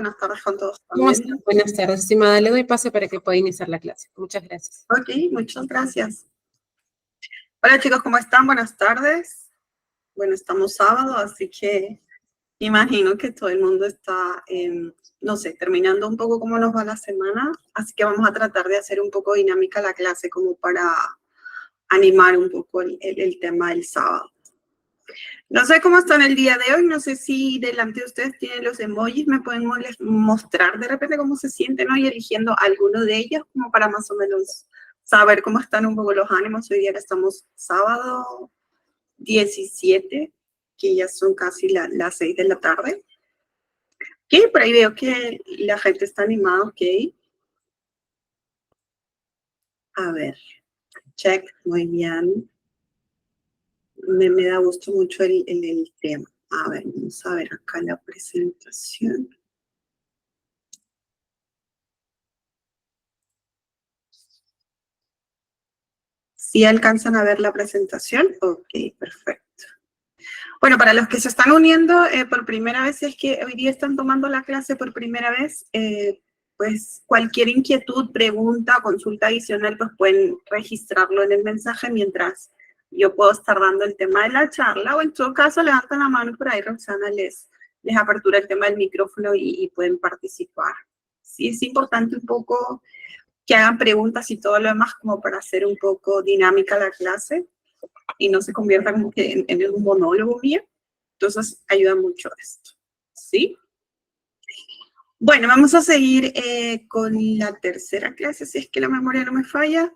Buenas tardes con todos ¿Cómo también. están? Buenas tardes, estimada. Le doy pase para que pueda iniciar la clase. Muchas gracias. Ok, muchas gracias. Hola chicos, ¿cómo están? Buenas tardes. Bueno, estamos sábado, así que imagino que todo el mundo está, no sé, terminando un poco cómo nos va la semana. Así que vamos a tratar de hacer un poco dinámica la clase como para animar un poco el tema del sábado. No sé cómo están el día de hoy, no sé si delante de ustedes tienen los emojis, me pueden mostrar de repente cómo se sienten hoy eligiendo alguno de ellos, como para más o menos saber cómo están un poco los ánimos. Hoy día que estamos sábado 17, que ya son casi las 6 de la tarde. Ok, por ahí veo que la gente está animada, ok. A ver, check, muy bien. Me da gusto mucho el tema. A ver, vamos a ver acá la presentación. ¿Sí alcanzan a ver la presentación? Ok, perfecto. Bueno, para los que se están uniendo por primera vez, es que hoy día están tomando la clase por primera vez, pues cualquier inquietud, pregunta, consulta adicional, pues pueden registrarlo en el mensaje mientras yo puedo estar dando el tema de la charla, o en todo caso levantan la mano por ahí, Roxana les apertura el tema del micrófono y pueden participar. Sí, es importante un poco que hagan preguntas y todo lo demás como para hacer un poco dinámica la clase y no se convierta como que en un monólogo mío. Entonces, ayuda mucho esto, ¿sí? Bueno, vamos a seguir con la tercera clase, si es que la memoria no me falla,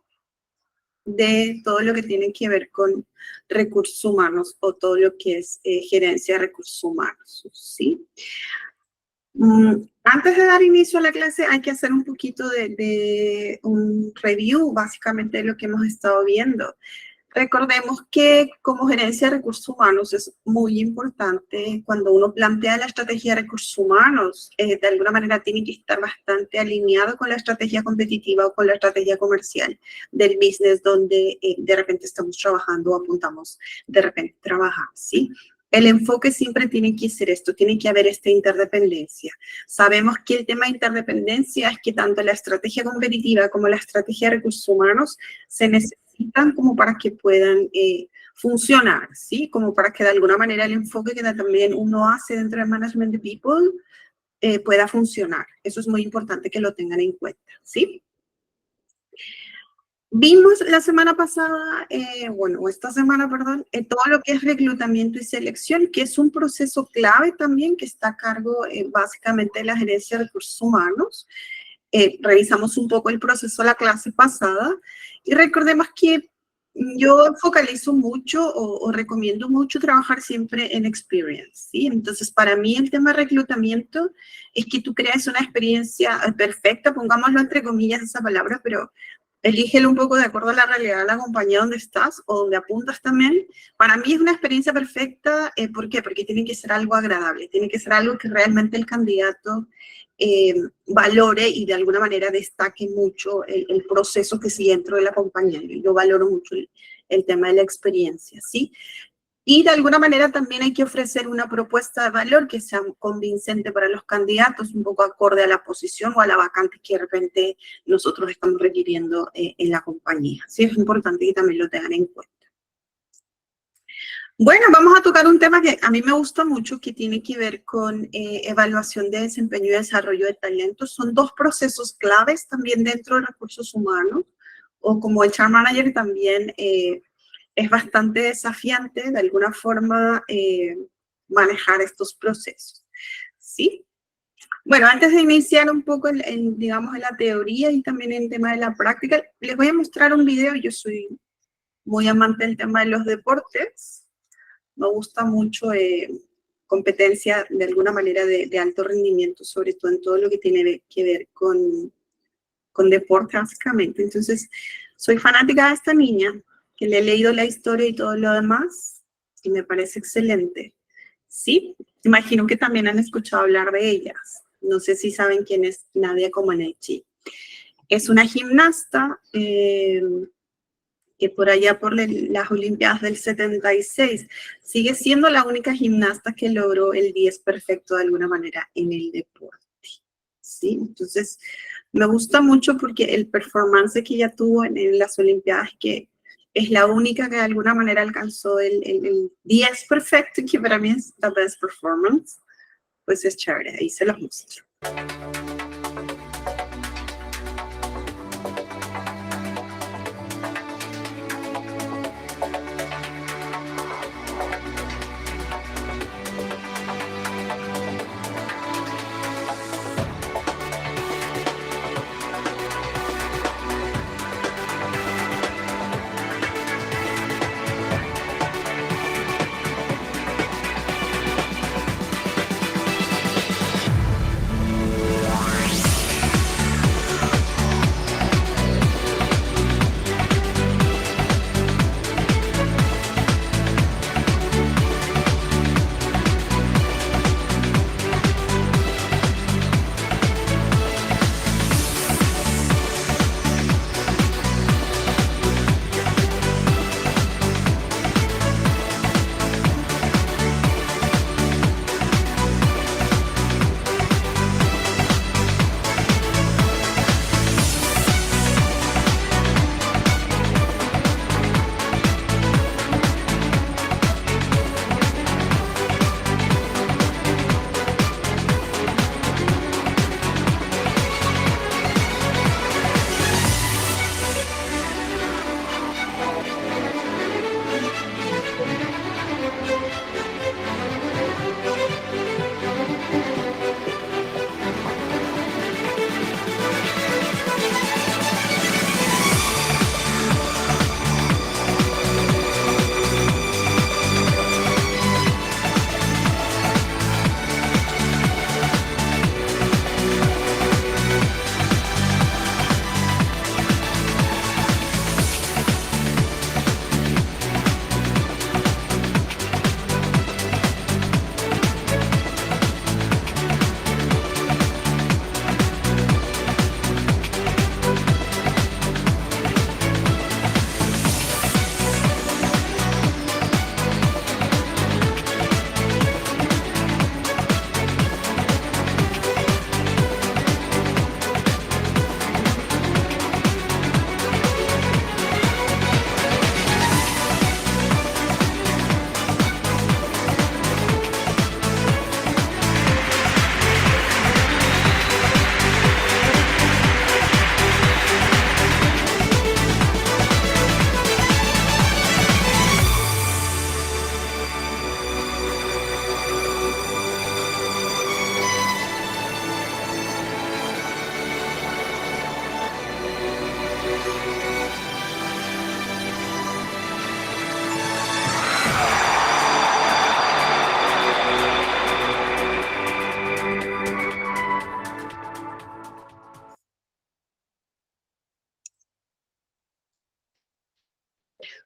de todo lo que tiene que ver con recursos humanos o todo lo que es gerencia de recursos humanos, ¿sí? Antes de dar inicio a la clase hay que hacer un poquito de un review, básicamente, de lo que hemos estado viendo. Recordemos que como gerencia de recursos humanos es muy importante cuando uno plantea la estrategia de recursos humanos, de alguna manera tiene que estar bastante alineado con la estrategia competitiva o con la estrategia comercial del business donde de repente estamos trabajando o apuntamos de repente a trabajar, ¿sí? El enfoque siempre tiene que ser esto, tiene que haber esta interdependencia. Sabemos que el tema de interdependencia es que tanto la estrategia competitiva como la estrategia de recursos humanos se necesitan como para que puedan funcionar, ¿sí? Como para que de alguna manera el enfoque que también uno hace dentro de Management de People pueda funcionar. Eso es muy importante que lo tengan en cuenta, ¿sí? Vimos la semana pasada, bueno, esta semana, perdón, todo lo que es reclutamiento y selección, que es un proceso clave también que está a cargo básicamente de la gerencia de recursos humanos. Revisamos un poco el proceso la clase pasada y recordemos que yo focalizo mucho o recomiendo mucho trabajar siempre en experience, ¿sí? Entonces, para mí el tema de reclutamiento es que tú creas una experiencia perfecta, pongámoslo entre comillas esa palabra, pero elígelo un poco de acuerdo a la realidad de la compañía donde estás o donde apuntas también. Para mí es una experiencia perfecta, ¿por qué? Porque tiene que ser algo agradable, tiene que ser algo que realmente el candidato valore y de alguna manera destaque mucho el proceso que sigue dentro de la compañía. Yo valoro mucho el tema de la experiencia, ¿sí? Y de alguna manera también hay que ofrecer una propuesta de valor que sea convincente para los candidatos, un poco acorde a la posición o a la vacante que de repente nosotros estamos requiriendo en la compañía. Sí, es importante que también lo tengan en cuenta. Bueno, vamos a tocar un tema que a mí me gusta mucho, que tiene que ver con evaluación de desempeño y desarrollo de talentos. Son dos procesos claves también dentro de recursos humanos, o como HR Manager también es bastante desafiante de alguna forma manejar estos procesos, ¿sí? Bueno, antes de iniciar un poco, digamos, en la teoría y también en el tema de la práctica, les voy a mostrar un video. Yo soy muy amante del tema de los deportes. Me gusta mucho competencia de alguna manera de alto rendimiento, sobre todo en todo lo que tiene que ver con deporte, básicamente. Entonces, soy fanática de esta niña, que le he leído la historia y todo lo demás, y me parece excelente. Sí, imagino que también han escuchado hablar de ellas. No sé si saben quién es Nadia Comaneci. Es una gimnasta que por allá por las Olimpiadas del 76 sigue siendo la única gimnasta que logró el 10 perfecto de alguna manera en el deporte. ¿sí? Entonces, me gusta mucho porque el performance que ella tuvo en las Olimpiadas, que es la única que de alguna manera alcanzó el 10 perfecto, que para mí es la best performance, pues es chévere, ahí se los muestro.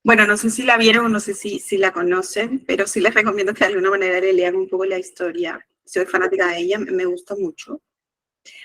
Bueno, no sé si la vieron o no sé si la conocen, pero sí les recomiendo que de alguna manera le lean un poco la historia. Soy fanática de ella, me gusta mucho.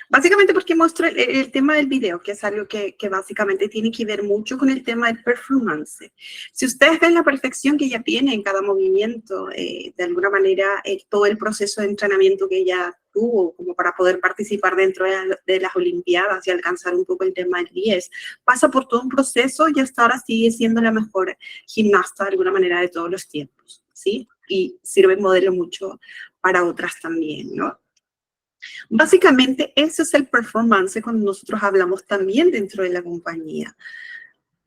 Básicamente porque muestra el tema del video, que es algo que básicamente tiene que ver mucho con el tema del performance. Si ustedes ven la perfección que ella tiene en cada movimiento, de alguna manera todo el proceso de entrenamiento que ella tuvo como para poder participar dentro de las Olimpiadas y alcanzar un poco el tema del 10, pasa por todo un proceso y hasta ahora sigue siendo la mejor gimnasta de alguna manera de todos los tiempos, ¿sí? Y sirve modelo mucho para otras también, ¿no? Básicamente, ese es el performance cuando nosotros hablamos también dentro de la compañía,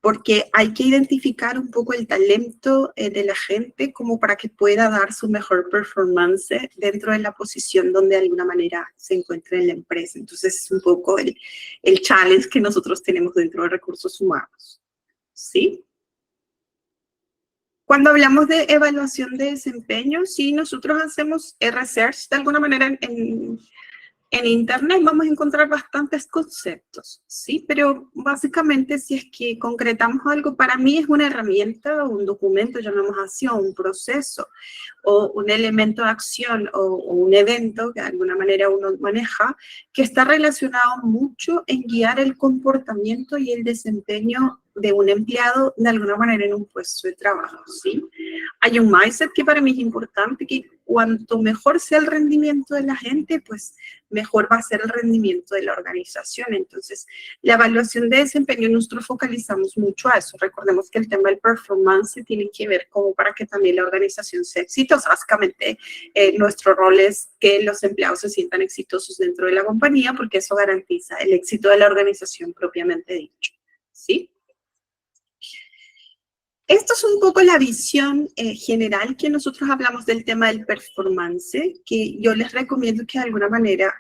porque hay que identificar un poco el talento de la gente como para que pueda dar su mejor performance dentro de la posición donde de alguna manera se encuentre en la empresa. Entonces, es un poco el challenge que nosotros tenemos dentro de recursos humanos, ¿sí? Cuando hablamos de evaluación de desempeño, sí, nosotros hacemos research de alguna manera en Internet vamos a encontrar bastantes conceptos, ¿sí? Pero básicamente si es que concretamos algo, para mí es una herramienta, un documento, llamamos así, o un proceso, o un elemento de acción, o un evento que de alguna manera uno maneja, que está relacionado mucho en guiar el comportamiento y el desempeño de un empleado de alguna manera en un puesto de trabajo, ¿sí? Hay un mindset que para mí es importante, que cuanto mejor sea el rendimiento de la gente, pues mejor va a ser el rendimiento de la organización. Entonces, la evaluación de desempeño, nosotros focalizamos mucho a eso. Recordemos que el tema del performance tiene que ver como para que también la organización sea exitosa. Básicamente, nuestro rol es que los empleados se sientan exitosos dentro de la compañía, porque eso garantiza el éxito de la organización propiamente dicho, ¿sí? Esto es un poco la visión general que nosotros hablamos del tema del performance, que yo les recomiendo que de alguna manera,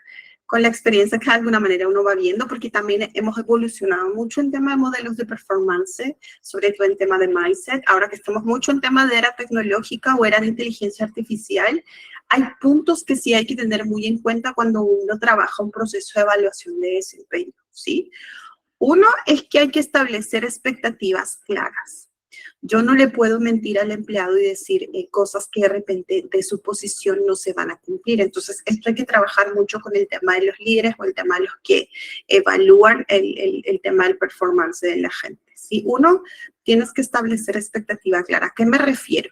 con la experiencia que de alguna manera uno va viendo, porque también hemos evolucionado mucho en tema de modelos de performance, sobre todo en tema de mindset. Ahora que estamos mucho en tema de era tecnológica o era de inteligencia artificial, hay puntos que sí hay que tener muy en cuenta cuando uno trabaja un proceso de evaluación de desempeño, ¿sí? Uno es que hay que establecer expectativas claras. Yo no le puedo mentir al empleado y decir cosas que de repente de su posición no se van a cumplir. Entonces, esto hay que trabajar mucho con el tema de los líderes o el tema de los que evalúan el tema del performance de la gente. ¿Sí? Uno, tienes que establecer expectativas claras. ¿A qué me refiero?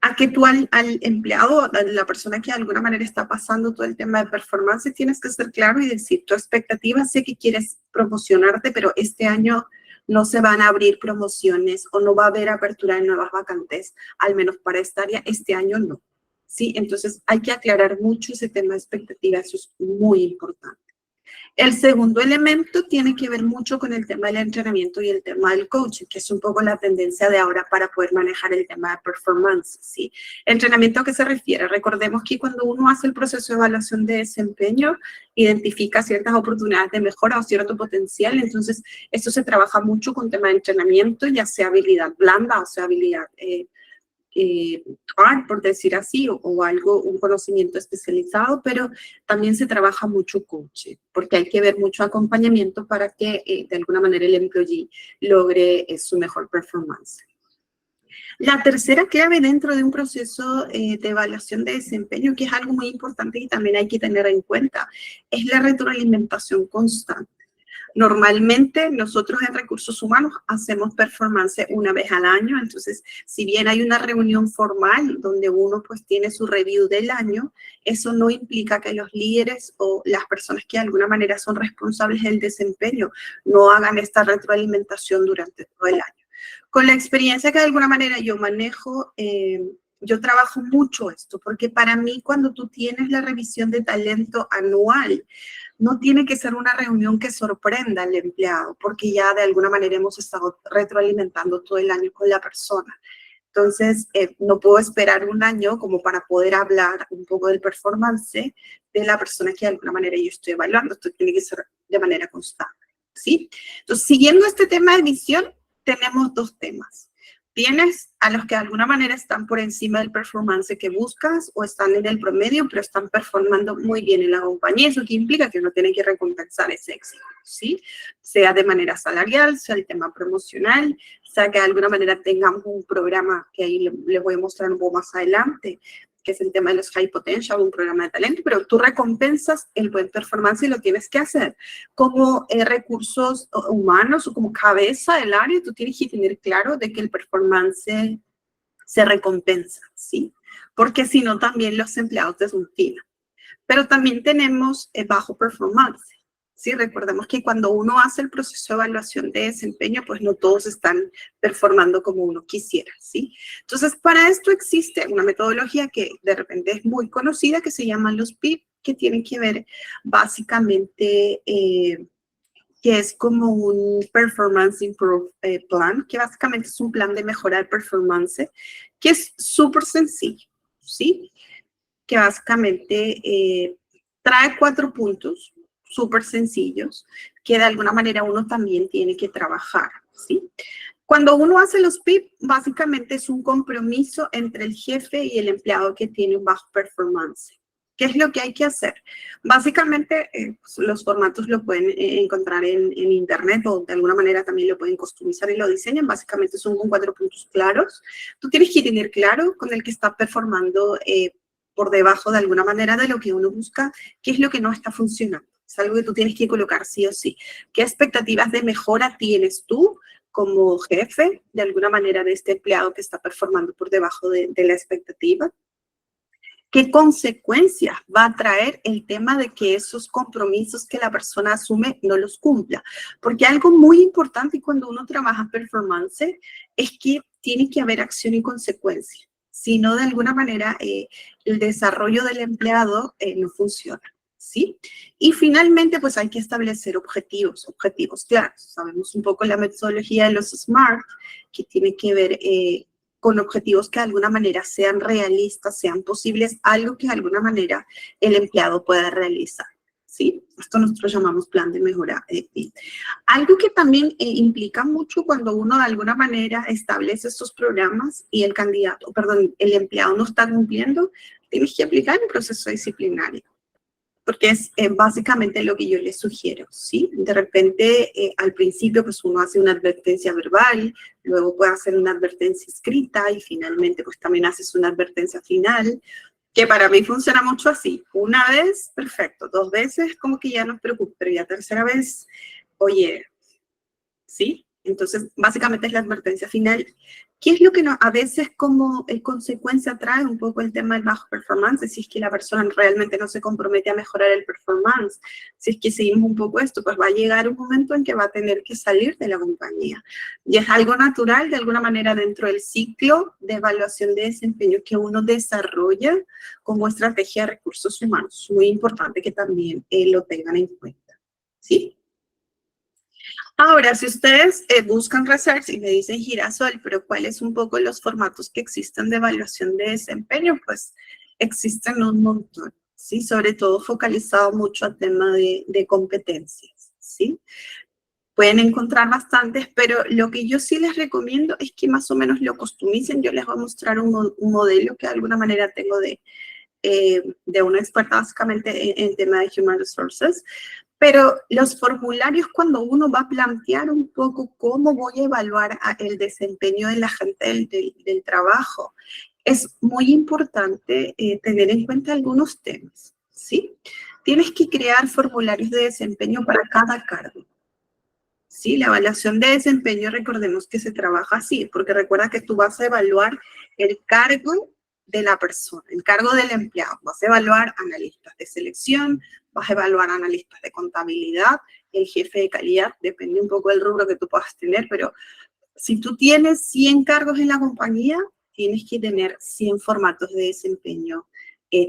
A que tú al empleado, a la persona que de alguna manera está pasando todo el tema de performance, tienes que ser claro y decir, tu expectativa, sé que quieres promocionarte, pero este año no se van a abrir promociones o no va a haber apertura de nuevas vacantes, al menos para esta área, este año no. ¿Sí? Entonces hay que aclarar mucho ese tema de expectativas, eso es muy importante. El segundo elemento tiene que ver mucho con el tema del entrenamiento y el tema del coaching, que es un poco la tendencia de ahora para poder manejar el tema de performance, ¿sí? ¿Entrenamiento a qué se refiere? Recordemos que cuando uno hace el proceso de evaluación de desempeño, identifica ciertas oportunidades de mejora o cierto potencial, entonces esto se trabaja mucho con tema de entrenamiento, ya sea habilidad blanda o sea habilidad hard, por decir así, o algo, un conocimiento especializado, pero también se trabaja mucho coaching, porque hay que ver mucho acompañamiento para que de alguna manera el employee logre su mejor performance. La tercera clave dentro de un proceso de evaluación de desempeño, que es algo muy importante y también hay que tener en cuenta, es la retroalimentación constante. Normalmente nosotros en recursos humanos hacemos performance una vez al año, entonces si bien hay una reunión formal donde uno pues tiene su review del año, eso no implica que los líderes o las personas que de alguna manera son responsables del desempeño no hagan esta retroalimentación durante todo el año. Con la experiencia que de alguna manera yo manejo, yo trabajo mucho esto, porque para mí cuando tú tienes la revisión de talento anual, no tiene que ser una reunión que sorprenda al empleado, porque ya de alguna manera hemos estado retroalimentando todo el año con la persona. Entonces, no puedo esperar un año como para poder hablar un poco del performance de la persona que de alguna manera yo estoy evaluando. Esto tiene que ser de manera constante, ¿sí? Entonces, siguiendo este tema de visión, tenemos dos temas. Tienes a los que de alguna manera están por encima del performance que buscas o están en el promedio, pero están performando muy bien en la compañía. Eso que implica que uno tiene que recompensar ese éxito, ¿sí? Sea de manera salarial, sea el tema promocional, sea que de alguna manera tengamos un programa que ahí les voy a mostrar un poco más adelante, que es el tema de los high potential, un programa de talento, pero tú recompensas el buen performance y lo tienes que hacer. Como recursos humanos o como cabeza del área, tú tienes que tener claro de que el performance se recompensa, ¿sí? Porque si no, también los empleados desmotivan. Pero también tenemos bajo performance. Sí, recordemos que cuando uno hace el proceso de evaluación de desempeño, pues no todos están performando como uno quisiera, ¿sí? Entonces, para esto existe una metodología que de repente es muy conocida, que se llaman los PIP, que tienen que ver básicamente, que es como un Performance Improve Plan, que básicamente es un plan de mejora de performance, que es súper sencillo, ¿sí? Que básicamente trae 4 puntos súper sencillos que de alguna manera uno también tiene que trabajar, ¿sí? Cuando uno hace los PIP, básicamente es un compromiso entre el jefe y el empleado que tiene un bajo performance. ¿Qué es lo que hay que hacer? Básicamente, pues los formatos lo pueden encontrar en internet o de alguna manera también lo pueden customizar y lo diseñan. Básicamente son con 4 puntos claros. Tú tienes que tener claro con el que está performando por debajo de alguna manera de lo que uno busca, qué es lo que no está funcionando. Es algo que tú tienes que colocar sí o sí. ¿Qué expectativas de mejora tienes tú como jefe, de alguna manera, de este empleado que está performando por debajo de la expectativa? ¿Qué consecuencias va a traer el tema de que esos compromisos que la persona asume no los cumpla? Porque algo muy importante cuando uno trabaja performance es que tiene que haber acción y consecuencia. Si no, de alguna manera, el desarrollo del empleado no funciona, ¿sí? Y finalmente, pues hay que establecer objetivos claros. Sabemos un poco la metodología de los SMART, que tiene que ver con objetivos que de alguna manera sean realistas, sean posibles, algo que de alguna manera el empleado pueda realizar, ¿sí? Esto nosotros llamamos plan de mejora. Algo que también implica mucho cuando uno de alguna manera establece estos programas y el candidato, perdón, el empleado no está cumpliendo, tienes que aplicar un proceso disciplinario. Porque es básicamente lo que yo les sugiero, ¿sí? De repente, al principio, pues uno hace una advertencia verbal, luego puede hacer una advertencia escrita y finalmente, pues también haces una advertencia final, que para mí funciona mucho así. Una vez, perfecto. 2 veces, como que ya no os preocupo, pero ya tercera vez, oye, ¿sí? Entonces, básicamente es la advertencia final. ¿Qué es lo que a veces como consecuencia trae un poco el tema del bajo performance? Si es que la persona realmente no se compromete a mejorar el performance, si es que seguimos un poco esto, pues va a llegar un momento en que va a tener que salir de la compañía. Y es algo natural, de alguna manera, dentro del ciclo de evaluación de desempeño que uno desarrolla como estrategia de recursos humanos. Muy importante que también lo tengan en cuenta, ¿sí? Ahora, si ustedes buscan research y me dicen Girasol, pero ¿cuáles son un poco los formatos que existen de evaluación de desempeño? Pues existen un montón, ¿sí? Sobre todo focalizado mucho al tema de competencias, ¿sí? Pueden encontrar bastantes, pero lo que yo sí les recomiendo es que más o menos lo customicen. Yo les voy a mostrar un modelo que de alguna manera tengo de una experta básicamente en tema de Human Resources. Pero los formularios, cuando uno va a plantear un poco cómo voy a evaluar el desempeño de la gente del trabajo, es muy importante tener en cuenta algunos temas, ¿sí? Tienes que crear formularios de desempeño para cada cargo, ¿sí? La evaluación de desempeño, recordemos que se trabaja así, porque recuerda que tú vas a evaluar el cargo de la persona, el cargo del empleado. Vas a evaluar analistas de selección, vas a evaluar analistas de contabilidad, el jefe de calidad, depende un poco del rubro que tú puedas tener, pero si tú tienes 100 cargos en la compañía, tienes que tener 100 formatos de desempeño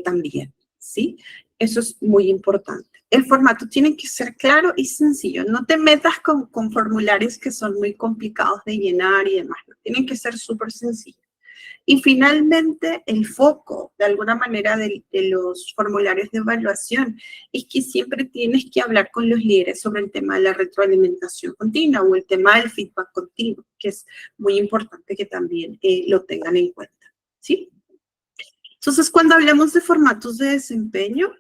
también, ¿sí? Eso es muy importante. El formato tiene que ser claro y sencillo. No te metas con formularios que son muy complicados de llenar y demás. Tienen que ser súper sencillos. Y finalmente, el foco, de alguna manera, de los formularios de evaluación es que siempre tienes que hablar con los líderes sobre el tema de la retroalimentación continua o el tema del feedback continuo, que es muy importante que también lo tengan en cuenta, ¿sí? Entonces, cuando hablamos de formatos de desempeño,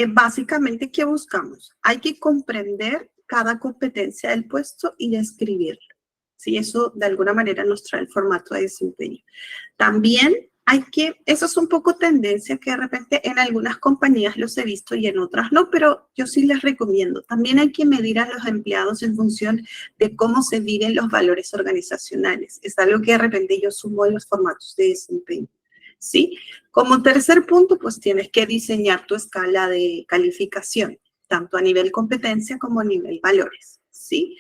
básicamente, ¿qué buscamos? Hay que comprender cada competencia del puesto y describirlo. ¿Sí? Eso de alguna manera nos trae el formato de desempeño. También eso es un poco tendencia que de repente en algunas compañías los he visto y en otras no, pero yo sí les recomiendo. También hay que medir a los empleados en función de cómo se viven los valores organizacionales. Es algo que de repente yo sumo en los formatos de desempeño. ¿Sí? Como tercer punto, pues tienes que diseñar tu escala de calificación, tanto a nivel competencia como a nivel valores, ¿sí?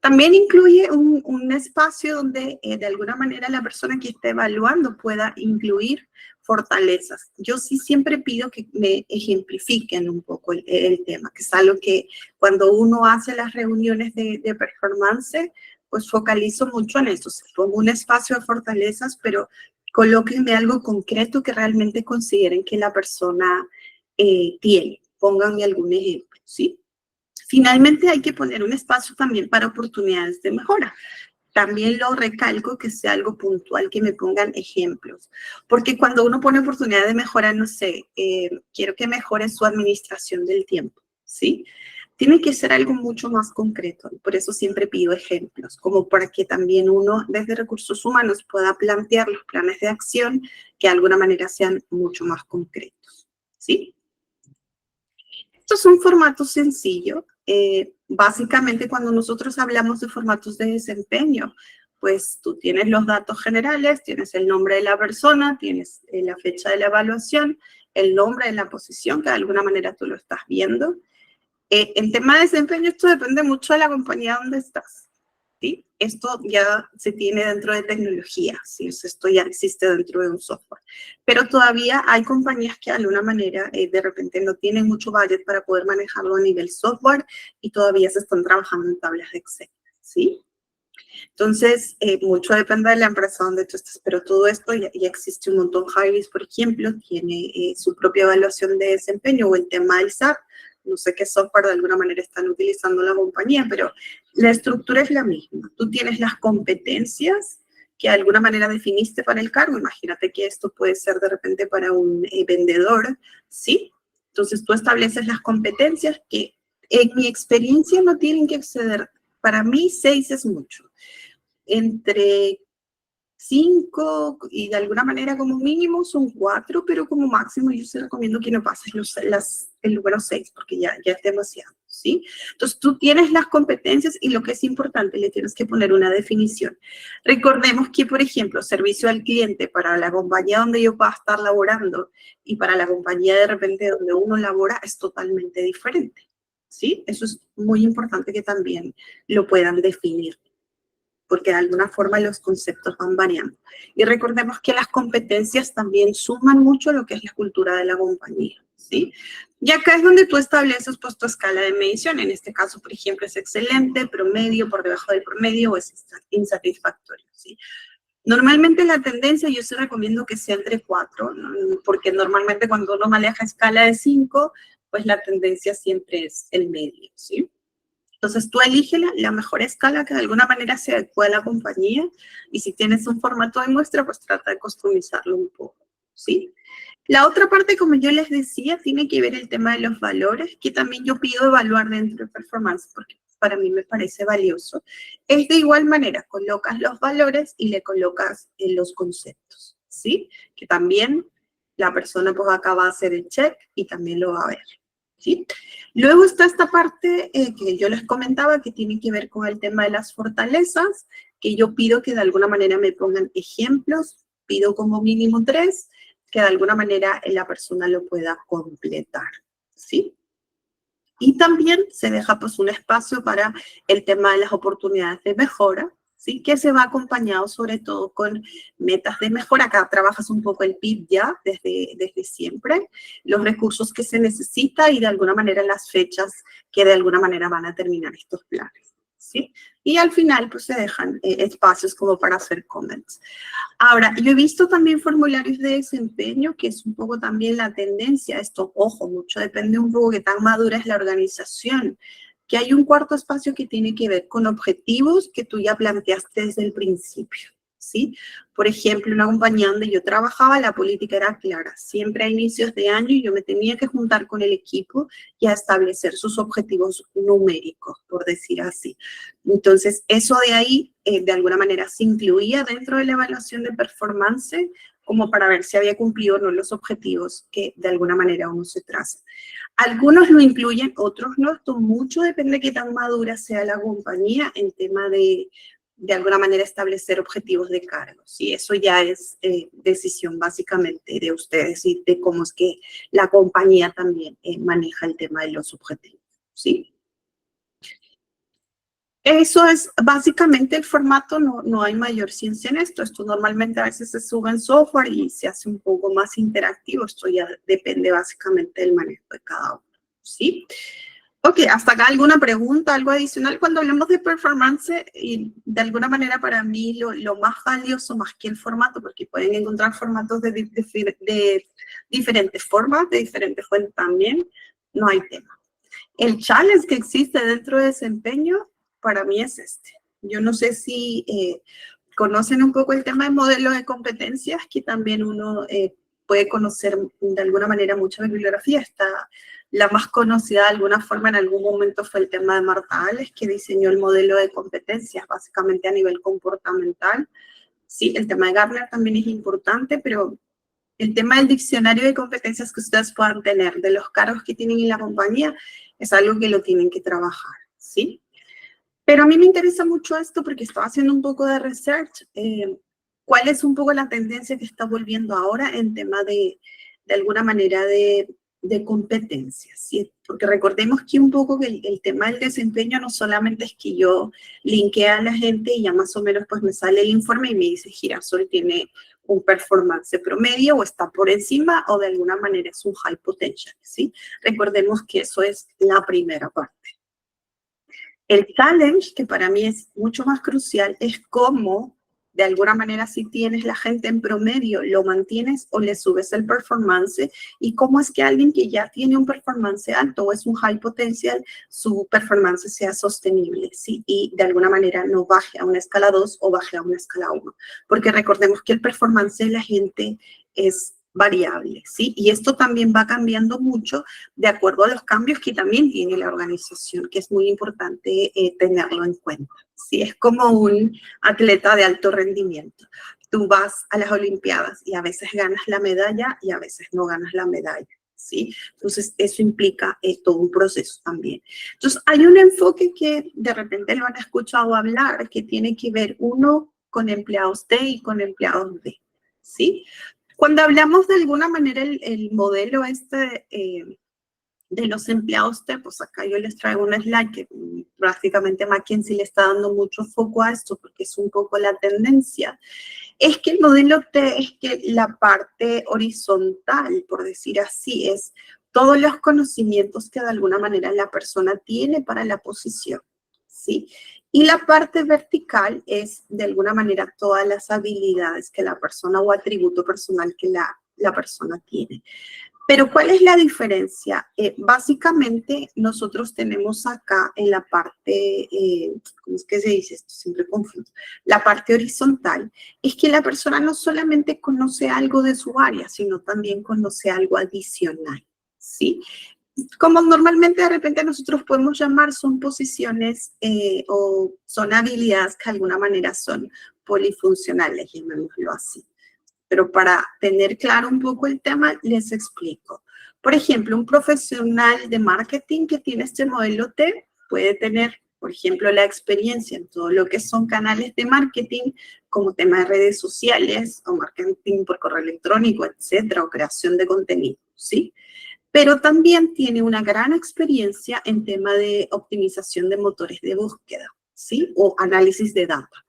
También incluye un espacio donde de alguna manera la persona que esté evaluando pueda incluir fortalezas. Yo sí siempre pido que me ejemplifiquen un poco el tema, que es algo que cuando uno hace las reuniones de performance, pues focalizo mucho en eso. Pongo un espacio de fortalezas, pero colóquenme algo concreto que realmente consideren que la persona tiene. Pónganme algún ejemplo, ¿sí? Finalmente, hay que poner un espacio también para oportunidades de mejora. También lo recalco que sea algo puntual, que me pongan ejemplos. Porque cuando uno pone oportunidad de mejora, no sé, quiero que mejore su administración del tiempo, ¿sí? Tiene que ser algo mucho más concreto. Por eso siempre pido ejemplos, como para que también uno desde recursos humanos pueda plantear los planes de acción que de alguna manera sean mucho más concretos, ¿sí? Esto es un formato sencillo. Básicamente, cuando nosotros hablamos de formatos de desempeño, pues tú tienes los datos generales, tienes el nombre de la persona, tienes la fecha de la evaluación, el nombre de la posición, que de alguna manera tú lo estás viendo. En tema de desempeño, esto depende mucho de la compañía donde estás, ¿sí? Esto ya se tiene dentro de tecnología, ¿sí? O sea, esto ya existe dentro de un software. Pero todavía hay compañías que de alguna manera de repente no tienen mucho budget para poder manejarlo a nivel software y todavía se están trabajando en tablas de Excel, ¿sí? Entonces, mucho depende de la empresa donde tú estés, pero todo esto ya existe un montón. Highways, por ejemplo, tiene su propia evaluación de desempeño o el tema del SAT. No sé qué software de alguna manera están utilizando la compañía, pero la estructura es la misma. Tú tienes las competencias que de alguna manera definiste para el cargo. Imagínate que esto puede ser de repente para un vendedor, ¿sí? Entonces, tú estableces las competencias que en mi experiencia no tienen que exceder. Para mí, 6 es mucho. Entre 5 y de alguna manera como mínimo son 4, pero como máximo yo se recomiendo que no pases el número 6 porque ya es demasiado, ¿sí? Entonces tú tienes las competencias y lo que es importante, le tienes que poner una definición. Recordemos que, por ejemplo, servicio al cliente para la compañía donde yo pueda estar laborando y para la compañía de repente donde uno labora es totalmente diferente, ¿sí? Eso es muy importante que también lo puedan definir, porque de alguna forma los conceptos van variando. Y recordemos que las competencias también suman mucho lo que es la cultura de la compañía, ¿sí? Y acá es donde tú estableces pues tu escala de medición. En este caso, por ejemplo, es excelente, promedio, por debajo del promedio o es insatisfactorio, ¿sí? Normalmente la tendencia yo sí recomiendo que sea entre 4, ¿no? Porque normalmente cuando uno maneja escala de 5, pues la tendencia siempre es el medio, ¿sí? Entonces tú eliges la mejor escala que de alguna manera se adecue a la compañía y si tienes un formato de muestra, pues trata de customizarlo un poco, ¿sí? La otra parte, como yo les decía, tiene que ver el tema de los valores, que también yo pido evaluar dentro de performance porque para mí me parece valioso. Es de igual manera, colocas los valores y le colocas los conceptos, ¿sí? Que también la persona pues acá va a hacer el check y también lo va a ver, ¿sí? Luego está esta parte que yo les comentaba que tiene que ver con el tema de las fortalezas, que yo pido que de alguna manera me pongan ejemplos, pido como mínimo 3, que de alguna manera la persona lo pueda completar, ¿sí? Y también se deja pues un espacio para el tema de las oportunidades de mejora, ¿sí? Que se va acompañado sobre todo con metas de mejora. Acá trabajas un poco el PIB ya desde siempre, los recursos que se necesita y de alguna manera las fechas que de alguna manera van a terminar estos planes, ¿sí? Y al final pues se dejan espacios como para hacer comments. Ahora, yo he visto también formularios de desempeño, que es un poco también la tendencia. Esto, ojo, mucho depende un poco de tan madura es la organización, que hay un cuarto espacio que tiene que ver con objetivos que tú ya planteaste desde el principio, ¿sí? Por ejemplo, en una compañía donde yo trabajaba, la política era clara. Siempre a inicios de año yo me tenía que juntar con el equipo y a establecer sus objetivos numéricos, por decir así. Entonces, eso de ahí, de alguna manera, se incluía dentro de la evaluación de performance como para ver si había cumplido o no los objetivos que de alguna manera uno se traza. Algunos lo incluyen, otros no. Esto mucho depende de qué tan madura sea la compañía en tema de alguna manera, establecer objetivos de cargos. ¿Sí? Eso ya es decisión básicamente de ustedes y de cómo es que la compañía también maneja el tema de los objetivos. ¿Sí? Eso es básicamente el formato, no hay mayor ciencia en esto. Esto normalmente a veces se sube en software y se hace un poco más interactivo. Esto ya depende básicamente del manejo de cada uno, ¿sí? Ok, hasta acá alguna pregunta, algo adicional. Cuando hablamos de performance, y de alguna manera para mí lo más valioso, más que el formato, porque pueden encontrar formatos de diferentes formas, de diferentes fuentes también, no hay tema. El challenge que existe dentro de desempeño, para mí es este. Yo no sé si conocen un poco el tema de modelo de competencias, que también uno puede conocer de alguna manera mucha bibliografía. Está la más conocida de alguna forma en algún momento fue el tema de Marta Ales, que diseñó el modelo de competencias básicamente a nivel comportamental. Sí, el tema de Gartner también es importante, pero el tema del diccionario de competencias que ustedes puedan tener, de los cargos que tienen en la compañía, es algo que lo tienen que trabajar, ¿sí? Pero a mí me interesa mucho esto porque estaba haciendo un poco de research. ¿Cuál es un poco la tendencia que está volviendo ahora en tema de alguna manera, de competencias? ¿Sí? Porque recordemos que un poco que el tema del desempeño no solamente es que yo linkee a la gente y ya más o menos pues me sale el informe y me dice Girasol tiene un performance promedio o está por encima o de alguna manera es un high potential, ¿sí? Recordemos que eso es la primera parte. El challenge, que para mí es mucho más crucial, es cómo, de alguna manera, si tienes la gente en promedio, lo mantienes o le subes el performance, y cómo es que alguien que ya tiene un performance alto o es un high potential, su performance sea sostenible, ¿sí? Y de alguna manera no baje a una escala 2 o baje a una escala 1. Porque recordemos que el performance de la gente es variable, ¿sí? Y esto también va cambiando mucho de acuerdo a los cambios que también tiene la organización, que es muy importante tenerlo en cuenta, ¿sí? Es como un atleta de alto rendimiento. Tú vas a las Olimpiadas y a veces ganas la medalla y a veces no ganas la medalla, ¿sí? Entonces, eso implica todo un proceso también. Entonces, hay un enfoque que de repente lo han escuchado hablar, que tiene que ver uno con empleados T y con empleados D, ¿sí? Cuando hablamos de alguna manera el modelo de los empleados T, pues acá yo les traigo una slide que prácticamente McKinsey le está dando mucho foco a esto porque es un poco la tendencia. Es que el modelo T es que la parte horizontal, por decir así, es todos los conocimientos que de alguna manera la persona tiene para la posición, ¿sí? Y la parte vertical es, de alguna manera, todas las habilidades que la persona o atributo personal que la persona tiene. Pero ¿cuál es la diferencia? Básicamente, nosotros tenemos acá en la parte, ¿cómo es que se dice esto? Siempre confundo. La parte horizontal es que la persona no solamente conoce algo de su área, sino también conoce algo adicional, ¿sí? Como normalmente de repente nosotros podemos llamar, son posiciones o son habilidades que de alguna manera son polifuncionales, llamémoslo así. Pero para tener claro un poco el tema, les explico. Por ejemplo, un profesional de marketing que tiene este modelo T puede tener, por ejemplo, la experiencia en todo lo que son canales de marketing, como tema de redes sociales o marketing por correo electrónico, etcétera, o creación de contenido, ¿sí? Pero también tiene una gran experiencia en tema de optimización de motores de búsqueda, ¿sí? O análisis de data.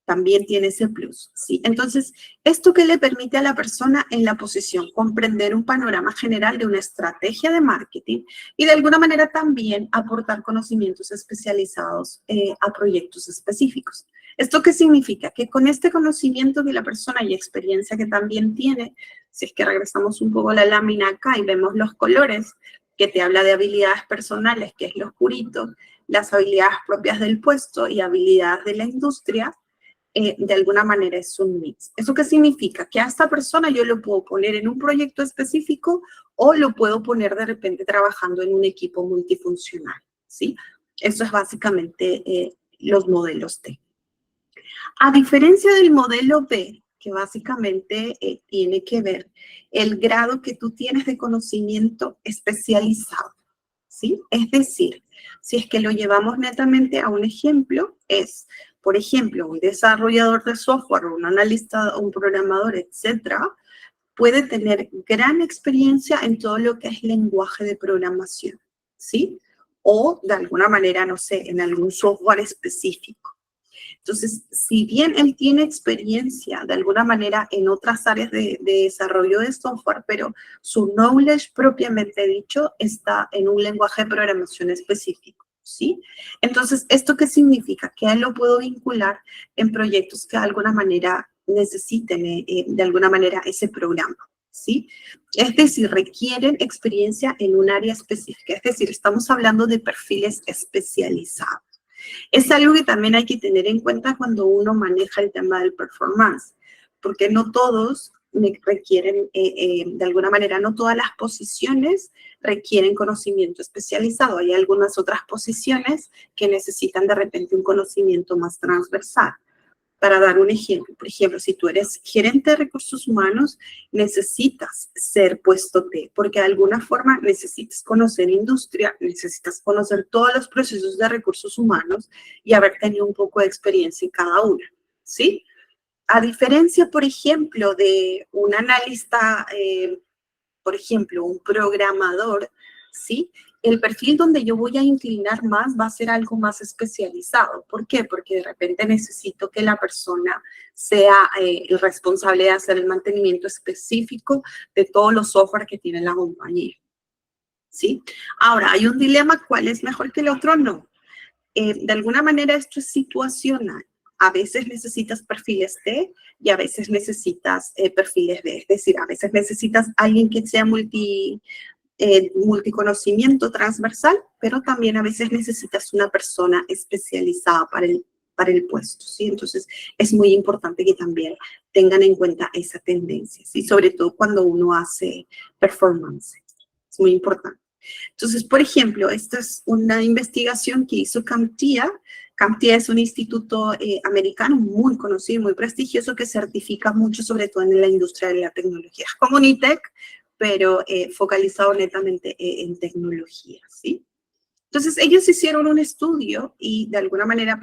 También tiene ese plus, ¿sí? Entonces, ¿esto qué le permite a la persona en la posición? Comprender un panorama general de una estrategia de marketing y de alguna manera también aportar conocimientos especializados a proyectos específicos. ¿Esto qué significa? Que con este conocimiento de la persona y experiencia que también tiene, si es que regresamos un poco a la lámina acá y vemos los colores, que te habla de habilidades personales, que es lo oscurito, las habilidades propias del puesto y habilidades de la industria, de alguna manera es un mix. ¿Eso qué significa? Que a esta persona yo lo puedo poner en un proyecto específico o lo puedo poner de repente trabajando en un equipo multifuncional, ¿sí? Eso es básicamente los modelos T. A diferencia del modelo B, que básicamente tiene que ver el grado que tú tienes de conocimiento especializado, ¿sí? Es decir, si es que lo llevamos netamente a un ejemplo, es, por ejemplo, un desarrollador de software, un analista, un programador, etcétera, puede tener gran experiencia en todo lo que es lenguaje de programación, ¿sí? O de alguna manera, no sé, en algún software específico. Entonces, si bien él tiene experiencia de alguna manera en otras áreas de desarrollo de software, pero su knowledge propiamente dicho está en un lenguaje de programación específico, ¿sí? Entonces, ¿esto qué significa? Que a él lo puedo vincular en proyectos que de alguna manera necesiten de alguna manera ese programa, ¿sí? Es decir, requieren experiencia en un área específica, es decir, estamos hablando de perfiles especializados. Es algo que también hay que tener en cuenta cuando uno maneja el tema del performance, porque no todos requieren, de alguna manera, no todas las posiciones requieren conocimiento especializado. Hay algunas otras posiciones que necesitan de repente un conocimiento más transversal. Para dar un ejemplo, por ejemplo, si tú eres gerente de recursos humanos, necesitas ser puesto T, porque de alguna forma necesitas conocer industria, necesitas conocer todos los procesos de recursos humanos y haber tenido un poco de experiencia en cada una, ¿sí? A diferencia, por ejemplo, de un analista, por ejemplo, un programador, ¿sí? El perfil donde yo voy a inclinar más va a ser algo más especializado. ¿Por qué? Porque de repente necesito que la persona sea el responsable de hacer el mantenimiento específico de todos los software que tiene la compañía, ¿sí? Ahora, hay un dilema, ¿cuál es mejor que el otro? No. De alguna manera esto es situacional. A veces necesitas perfiles T y a veces necesitas perfiles D. Es decir, a veces necesitas alguien que sea multiconocimiento transversal, pero también a veces necesitas una persona especializada para el puesto, ¿sí? Entonces, es muy importante que también tengan en cuenta esa tendencia, ¿sí? Sobre todo cuando uno hace performance. Es muy importante. Entonces, por ejemplo, esta es una investigación que hizo CAMTIA. CAMTIA es un instituto americano muy conocido, muy prestigioso, que certifica mucho, sobre todo en la industria de la tecnología. Es como UNITEC, pero focalizado netamente en tecnología, ¿sí? Entonces, ellos hicieron un estudio y de alguna manera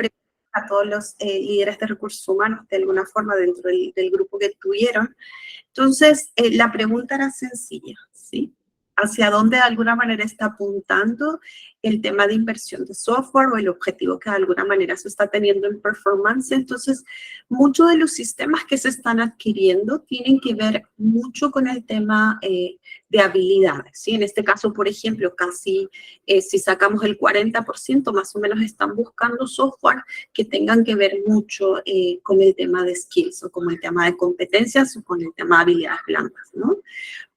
a todos los líderes de recursos humanos, de alguna forma, dentro del grupo que tuvieron. Entonces, la pregunta era sencilla, ¿sí? ¿Hacia dónde de alguna manera está apuntando el tema de inversión de software o el objetivo que de alguna manera se está teniendo en performance? Entonces, muchos de los sistemas que se están adquiriendo tienen que ver mucho con el tema de habilidades, ¿sí? En este caso, por ejemplo, casi si sacamos el 40%, más o menos están buscando software que tengan que ver mucho con el tema de skills o con el tema de competencias o con el tema de habilidades blancas, ¿no?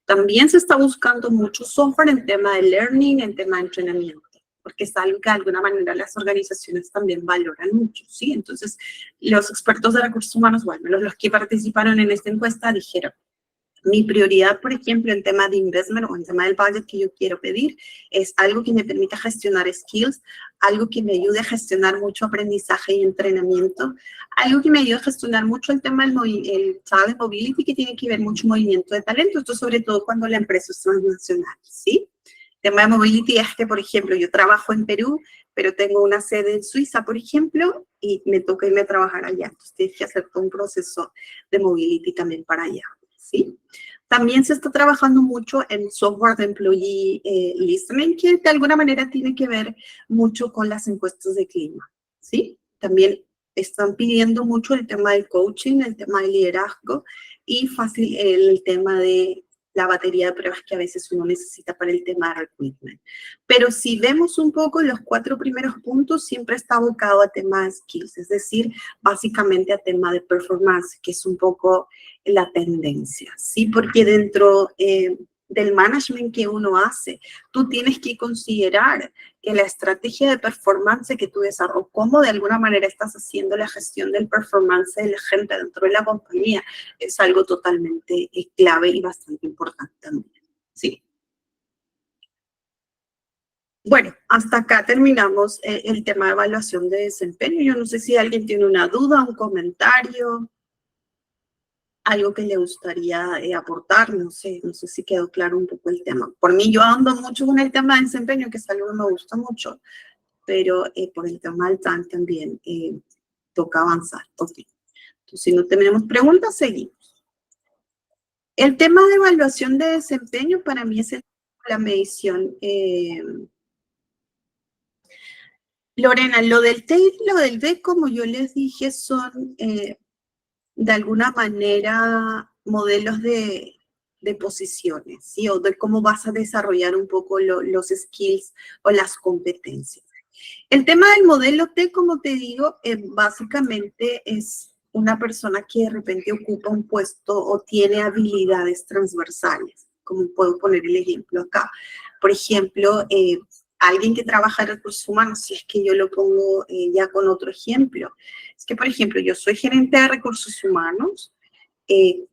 También se está buscando mucho software en tema de learning, en tema de entrenamiento, porque es algo que de alguna manera las organizaciones también valoran mucho, ¿sí? Entonces, los expertos de recursos humanos, bueno, los que participaron en esta encuesta dijeron, mi prioridad, por ejemplo, en tema de investment o en tema del budget que yo quiero pedir, es algo que me permita gestionar skills, algo que me ayude a gestionar mucho aprendizaje y entrenamiento, algo que me ayude a gestionar mucho el tema del talent mobility, que tiene que ver mucho movimiento de talento, esto sobre todo cuando la empresa es transnacional, ¿sí? El tema de mobility es que, por ejemplo, yo trabajo en Perú, pero tengo una sede en Suiza, por ejemplo, y me toca irme a trabajar allá. Entonces, tienes que hacer todo un proceso de mobility también para allá, ¿sí? También se está trabajando mucho en software de employee listening, que de alguna manera tiene que ver mucho con las encuestas de clima, ¿sí? También están pidiendo mucho el tema del coaching, el tema del liderazgo y fácil el tema de la batería de pruebas que a veces uno necesita para el tema de recruitment. Pero si vemos un poco los 4 primeros puntos, siempre está abocado a tema de skills, es decir, básicamente a tema de performance, que es un poco la tendencia, ¿sí? Porque dentro del management que uno hace, tú tienes que considerar que la estrategia de performance que tú desarrollas, cómo de alguna manera estás haciendo la gestión del performance de la gente dentro de la compañía, es algo totalmente clave y bastante importante también, ¿sí? Bueno, hasta acá terminamos el tema de evaluación de desempeño. Yo no sé si alguien tiene una duda, un comentario, algo que le gustaría aportar, no sé si quedó claro un poco el tema. Por mí, yo ando mucho con el tema de desempeño, que es algo que me gusta mucho, pero por el tema del TAN también toca avanzar. Okay. Entonces, si no tenemos preguntas, seguimos. El tema de evaluación de desempeño para mí es la medición. Lorena, lo del T y lo del B, como yo les dije, son de alguna manera modelos de posiciones, ¿sí? O de cómo vas a desarrollar un poco los skills o las competencias. El tema del modelo T, como te digo, básicamente es una persona que de repente ocupa un puesto o tiene habilidades transversales, como puedo poner el ejemplo acá. Por ejemplo, alguien que trabaja en recursos humanos, si es que yo lo pongo ya con otro ejemplo, es que, por ejemplo, yo soy gerente de recursos humanos,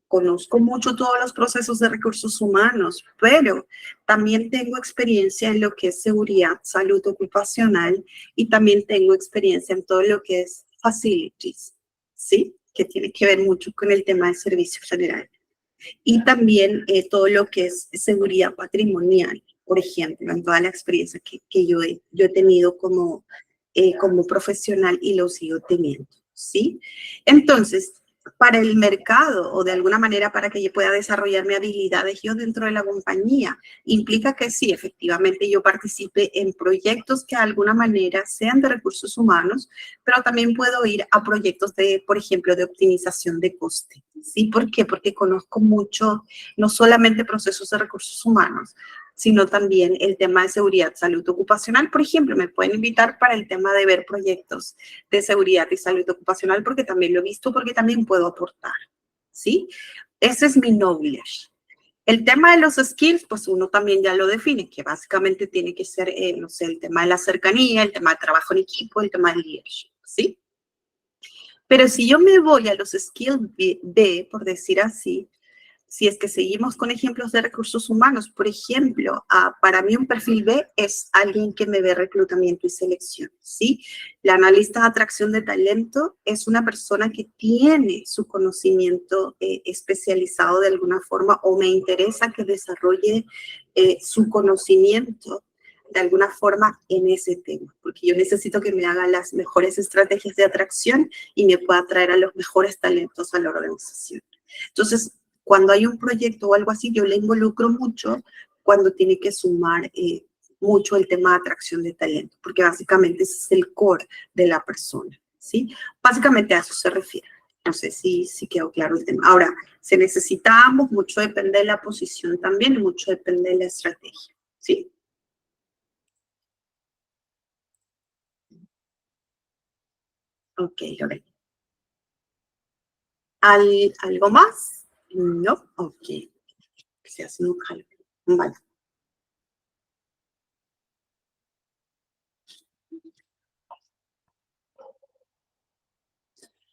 conozco mucho todos los procesos de recursos humanos, pero también tengo experiencia en lo que es seguridad, salud ocupacional y también tengo experiencia en todo lo que es facilities, ¿sí? que tiene que ver mucho con el tema de servicio general. Y también todo lo que es seguridad patrimonial, por ejemplo, en toda la experiencia que yo he tenido como profesional y lo sigo teniendo, ¿sí? Entonces, para el mercado o de alguna manera para que yo pueda desarrollar mis habilidades yo dentro de la compañía, implica que sí, efectivamente yo participe en proyectos que de alguna manera sean de recursos humanos, pero también puedo ir a proyectos de, por ejemplo, de optimización de coste. ¿Sí? ¿Por qué? Porque conozco mucho, no solamente procesos de recursos humanos, sino también el tema de seguridad, salud ocupacional. Por ejemplo, me pueden invitar para el tema de ver proyectos de seguridad y salud ocupacional porque también lo he visto, porque también puedo aportar, ¿sí? Ese es mi knowledge. El tema de los skills, pues uno también ya lo define, que básicamente tiene que ser, no sé, el tema de la cercanía, el tema de trabajo en equipo, el tema del leadership, ¿sí? Pero si yo me voy a los skills B, por decir así, si es que seguimos con ejemplos de recursos humanos, por ejemplo, para mí un perfil B es alguien que me ve reclutamiento y selección, ¿sí? La analista de atracción de talento es una persona que tiene su conocimiento especializado de alguna forma o me interesa que desarrolle su conocimiento de alguna forma en ese tema, porque yo necesito que me haga las mejores estrategias de atracción y me pueda traer a los mejores talentos a la organización. Entonces, cuando hay un proyecto o algo así, yo le involucro mucho cuando tiene que sumar mucho el tema de atracción de talento, porque básicamente ese es el core de la persona, ¿sí? Básicamente a eso se refiere. No sé si quedó claro el tema. Ahora, se necesita ambos, mucho depende de la posición también, mucho depende de la estrategia, ¿sí? Ok, Lorena. ¿Algo más? No, ok. Se hace un jalo. Vale.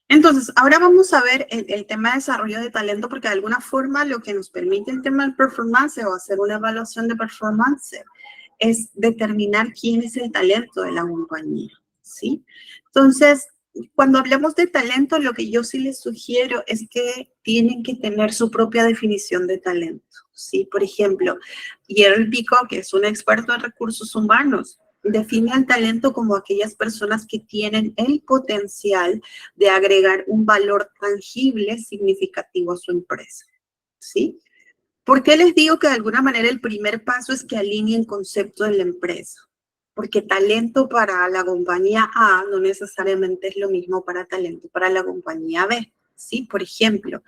Entonces, ahora vamos a ver el tema de desarrollo de talento, porque de alguna forma lo que nos permite el tema del performance o hacer una evaluación de performance es determinar quién es el talento de la compañía, ¿sí? Entonces, cuando hablamos de talento, lo que yo sí les sugiero es que tienen que tener su propia definición de talento, ¿sí? Por ejemplo, Jerry Pico, que es un experto en recursos humanos, define el talento como aquellas personas que tienen el potencial de agregar un valor tangible, significativo a su empresa, ¿sí? ¿Por qué les digo que de alguna manera el primer paso es que alineen concepto de la empresa? Porque talento para la compañía A no necesariamente es lo mismo para talento para la compañía B, ¿sí? Por ejemplo,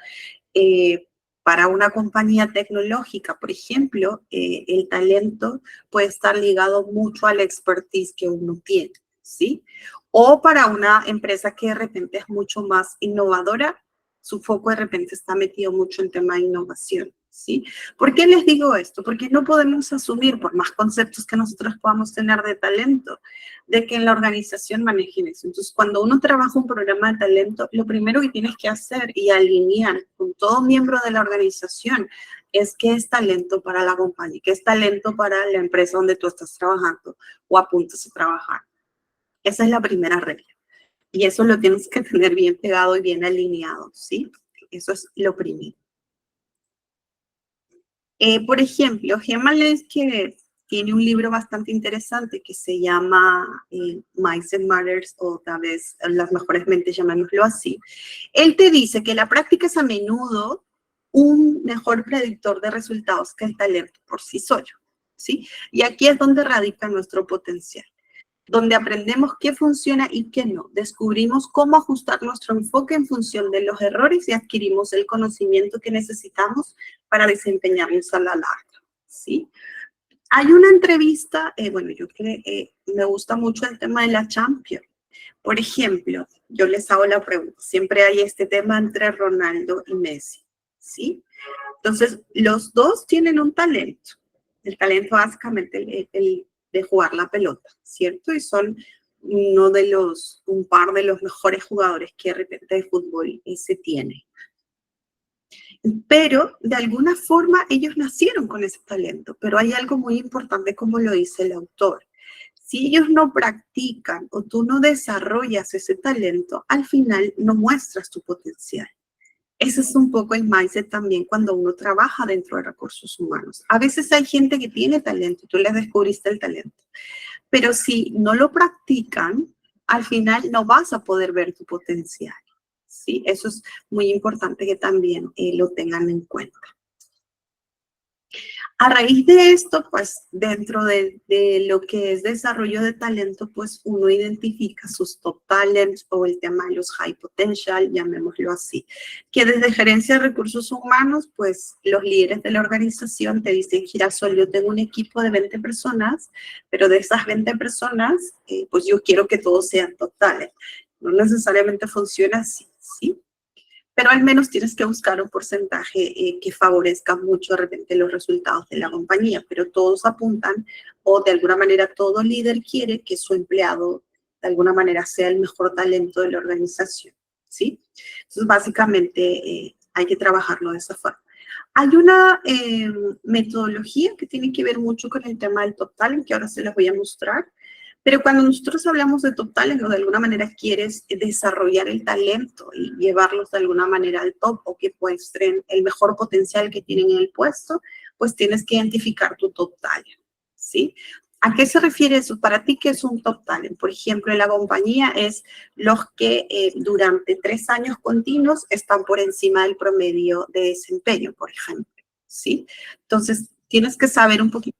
para una compañía tecnológica, por ejemplo, el talento puede estar ligado mucho a la expertise que uno tiene, ¿sí? O para una empresa que de repente es mucho más innovadora, su foco de repente está metido mucho en tema de innovación, ¿sí? ¿Por qué les digo esto? Porque no podemos asumir, por más conceptos que nosotros podamos tener de talento, de que en la organización manejen eso. Entonces, cuando uno trabaja un programa de talento, lo primero que tienes que hacer y alinear con todo miembro de la organización es qué es talento para la compañía, qué es talento para la empresa donde tú estás trabajando o apuntas a trabajar. Esa es la primera regla. Y eso lo tienes que tener bien pegado y bien alineado, ¿sí? Eso es lo primero. Por ejemplo, Gemma Lenski tiene un libro bastante interesante que se llama Mindset Matters o tal vez Las mejores mentes, llamémoslo así. Él te dice que la práctica es a menudo un mejor predictor de resultados que el talento por sí solo, ¿sí? Y aquí es donde radica nuestro potencial, donde aprendemos qué funciona y qué no. Descubrimos cómo ajustar nuestro enfoque en función de los errores y adquirimos el conocimiento que necesitamos para desempeñarnos a la larga, ¿sí? Hay una entrevista, bueno, yo creo que me gusta mucho el tema de la Champions. Por ejemplo, yo les hago la pregunta, siempre hay este tema entre Ronaldo y Messi, ¿sí? Entonces, los dos tienen un talento. El talento básicamente el de jugar la pelota, ¿cierto? Y son un par de los mejores jugadores que de repente de fútbol se tiene. Pero de alguna forma ellos nacieron con ese talento, pero hay algo muy importante como lo dice el autor. Si ellos no practican o tú no desarrollas ese talento, al final no muestras tu potencial. Ese es un poco el mindset también cuando uno trabaja dentro de recursos humanos. A veces hay gente que tiene talento, tú les descubriste el talento, pero si no lo practican, al final no vas a poder ver tu potencial. ¿Sí? Eso es muy importante que también lo tengan en cuenta. A raíz de esto, pues dentro de lo que es desarrollo de talento, pues uno identifica sus top talents o el tema de los high potential, llamémoslo así, que desde gerencia de recursos humanos, pues los líderes de la organización te dicen, Girasol, yo tengo un equipo de 20 personas, pero de esas 20 personas, pues yo quiero que todos sean top talent. No necesariamente funciona así, ¿sí? Pero al menos tienes que buscar un porcentaje que favorezca mucho de repente los resultados de la compañía, pero todos apuntan o de alguna manera todo líder quiere que su empleado de alguna manera sea el mejor talento de la organización, ¿sí? Entonces básicamente hay que trabajarlo de esa forma. Hay una metodología que tiene que ver mucho con el tema del top talent, que ahora se las voy a mostrar. Pero cuando nosotros hablamos de top talent, o de alguna manera quieres desarrollar el talento y llevarlos de alguna manera al top o que muestren el mejor potencial que tienen en el puesto, pues tienes que identificar tu top talent, ¿sí? ¿A qué se refiere eso? Para ti, ¿qué es un top talent? Por ejemplo, en la compañía es los que durante 3 años continuos están por encima del promedio de desempeño, por ejemplo, ¿sí? Entonces, tienes que saber un poquito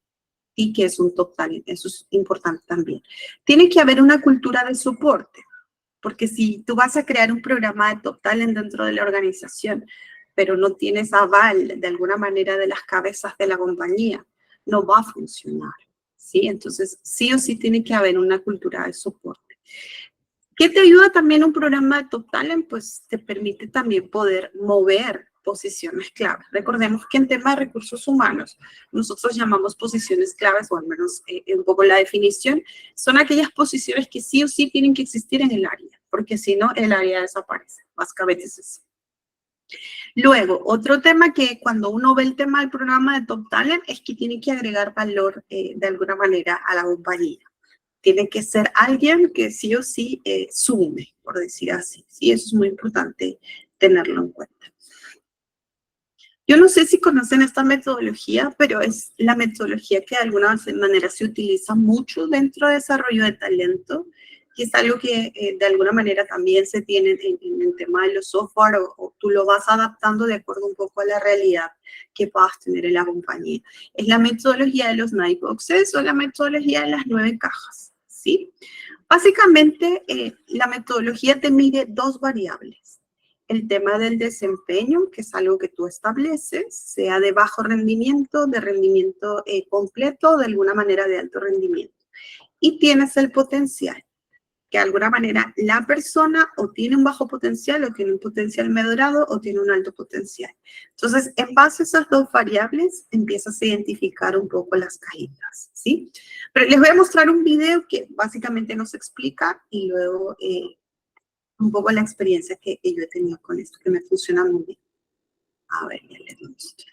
y que es un top talent, eso es importante también. Tiene que haber una cultura de soporte, porque si tú vas a crear un programa de top talent dentro de la organización, pero no tienes aval de alguna manera de las cabezas de la compañía, no va a funcionar, ¿sí? Entonces, sí o sí tiene que haber una cultura de soporte. ¿Qué te ayuda también un programa de top talent? Pues te permite también poder mover posiciones claves. Recordemos que en tema de recursos humanos, nosotros llamamos posiciones claves, o al menos un poco la definición, son aquellas posiciones que sí o sí tienen que existir en el área, porque si no, el área desaparece. Básicamente es eso. Luego, otro tema que cuando uno ve el tema del programa de Top Talent es que tiene que agregar valor de alguna manera a la compañía. Tiene que ser alguien que sí o sí sume, por decir así. Sí, eso es muy importante tenerlo en cuenta. Yo no sé si conocen esta metodología, pero es la metodología que de alguna manera se utiliza mucho dentro de desarrollo de talento, que es algo que de alguna manera también se tiene en el tema de los software o tú lo vas adaptando de acuerdo un poco a la realidad que puedas tener en la compañía. Es la metodología de los 9 boxes o la metodología de las 9 cajas, ¿sí? Básicamente, la metodología te mide 2 variables. El tema del desempeño, que es algo que tú estableces, sea de bajo rendimiento, de rendimiento completo, de alguna manera de alto rendimiento. Y tienes el potencial, que de alguna manera la persona o tiene un bajo potencial, o tiene un potencial moderado, o tiene un alto potencial. Entonces, en base a esas 2 variables, empiezas a identificar un poco las cajitas, ¿sí? Pero les voy a mostrar un video que básicamente nos explica y luego un poco la experiencia que yo he tenido con esto, que me funciona muy bien. A ver, ya les muestro.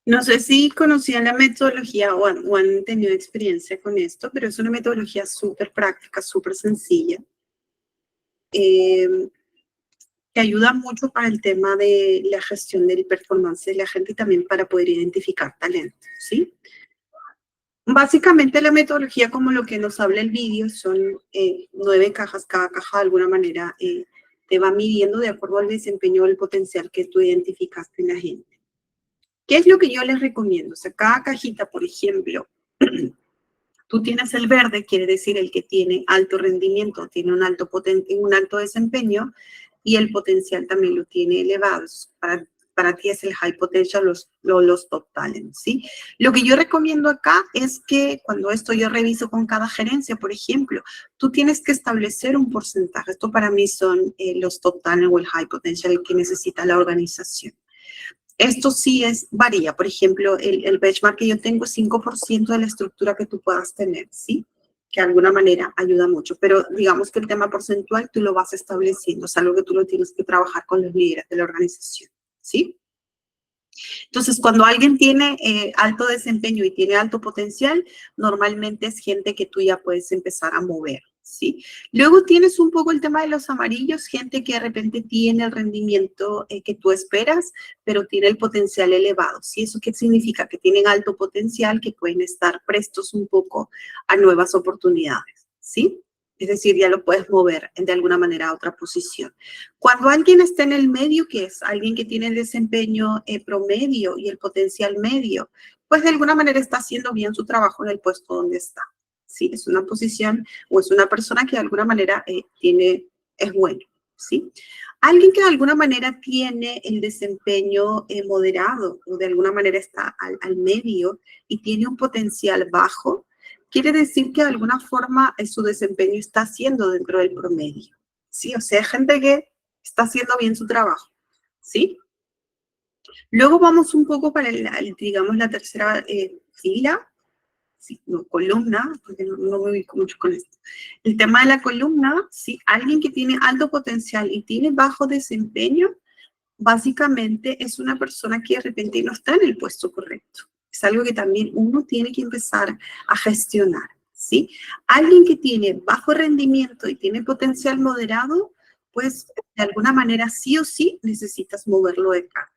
No sé si conocían la metodología o han tenido experiencia con esto, pero es una metodología súper práctica, súper sencilla, que ayuda mucho para el tema de la gestión del performance de la gente y también para poder identificar talento, ¿sí? Básicamente la metodología, como lo que nos habla el vídeo, son 9 cajas. Cada caja de alguna manera te va midiendo de acuerdo al desempeño o el potencial que tú identificaste en la gente. ¿Qué es lo que yo les recomiendo? O sea, cada cajita, por ejemplo, tú tienes el verde, quiere decir el que tiene alto rendimiento, tiene un alto desempeño, y el potencial también lo tiene elevado. Para ti es el high potential, los top talents, ¿sí? Lo que yo recomiendo acá es que cuando esto yo reviso con cada gerencia, por ejemplo, tú tienes que establecer un porcentaje. Esto para mí son los top talents o el high potential que necesita la organización. Esto sí varía. Por ejemplo, el benchmark que yo tengo es 5% de la estructura que tú puedas tener, ¿sí? Que de alguna manera ayuda mucho. Pero digamos que el tema porcentual tú lo vas estableciendo. Es algo que tú lo tienes que trabajar con los líderes de la organización, ¿sí? Entonces, cuando alguien tiene alto desempeño y tiene alto potencial, normalmente es gente que tú ya puedes empezar a mover, ¿sí? Luego tienes un poco el tema de los amarillos, gente que de repente tiene el rendimiento que tú esperas, pero tiene el potencial elevado, ¿sí? ¿Eso qué significa? Que tienen alto potencial, que pueden estar prestos un poco a nuevas oportunidades, ¿sí? Es decir, ya lo puedes mover de alguna manera a otra posición. Cuando alguien está en el medio, que es alguien que tiene el desempeño promedio y el potencial medio, pues de alguna manera está haciendo bien su trabajo en el puesto donde está. ¿Sí? Es una posición o es una persona que de alguna manera es bueno. ¿Sí? Alguien que de alguna manera tiene el desempeño moderado o de alguna manera está al medio y tiene un potencial bajo, quiere decir que de alguna forma su desempeño está siendo dentro del promedio, ¿sí? O sea, gente que está haciendo bien su trabajo, ¿sí? Luego vamos un poco para, digamos, la tercera fila, ¿sí? No, columna, porque no me ubico mucho con esto. El tema de la columna, ¿sí? Alguien que tiene alto potencial y tiene bajo desempeño, básicamente es una persona que de repente no está en el puesto correcto. Es algo que también uno tiene que empezar a gestionar, ¿sí? Alguien que tiene bajo rendimiento y tiene potencial moderado, pues de alguna manera sí o sí necesitas moverlo de cargo.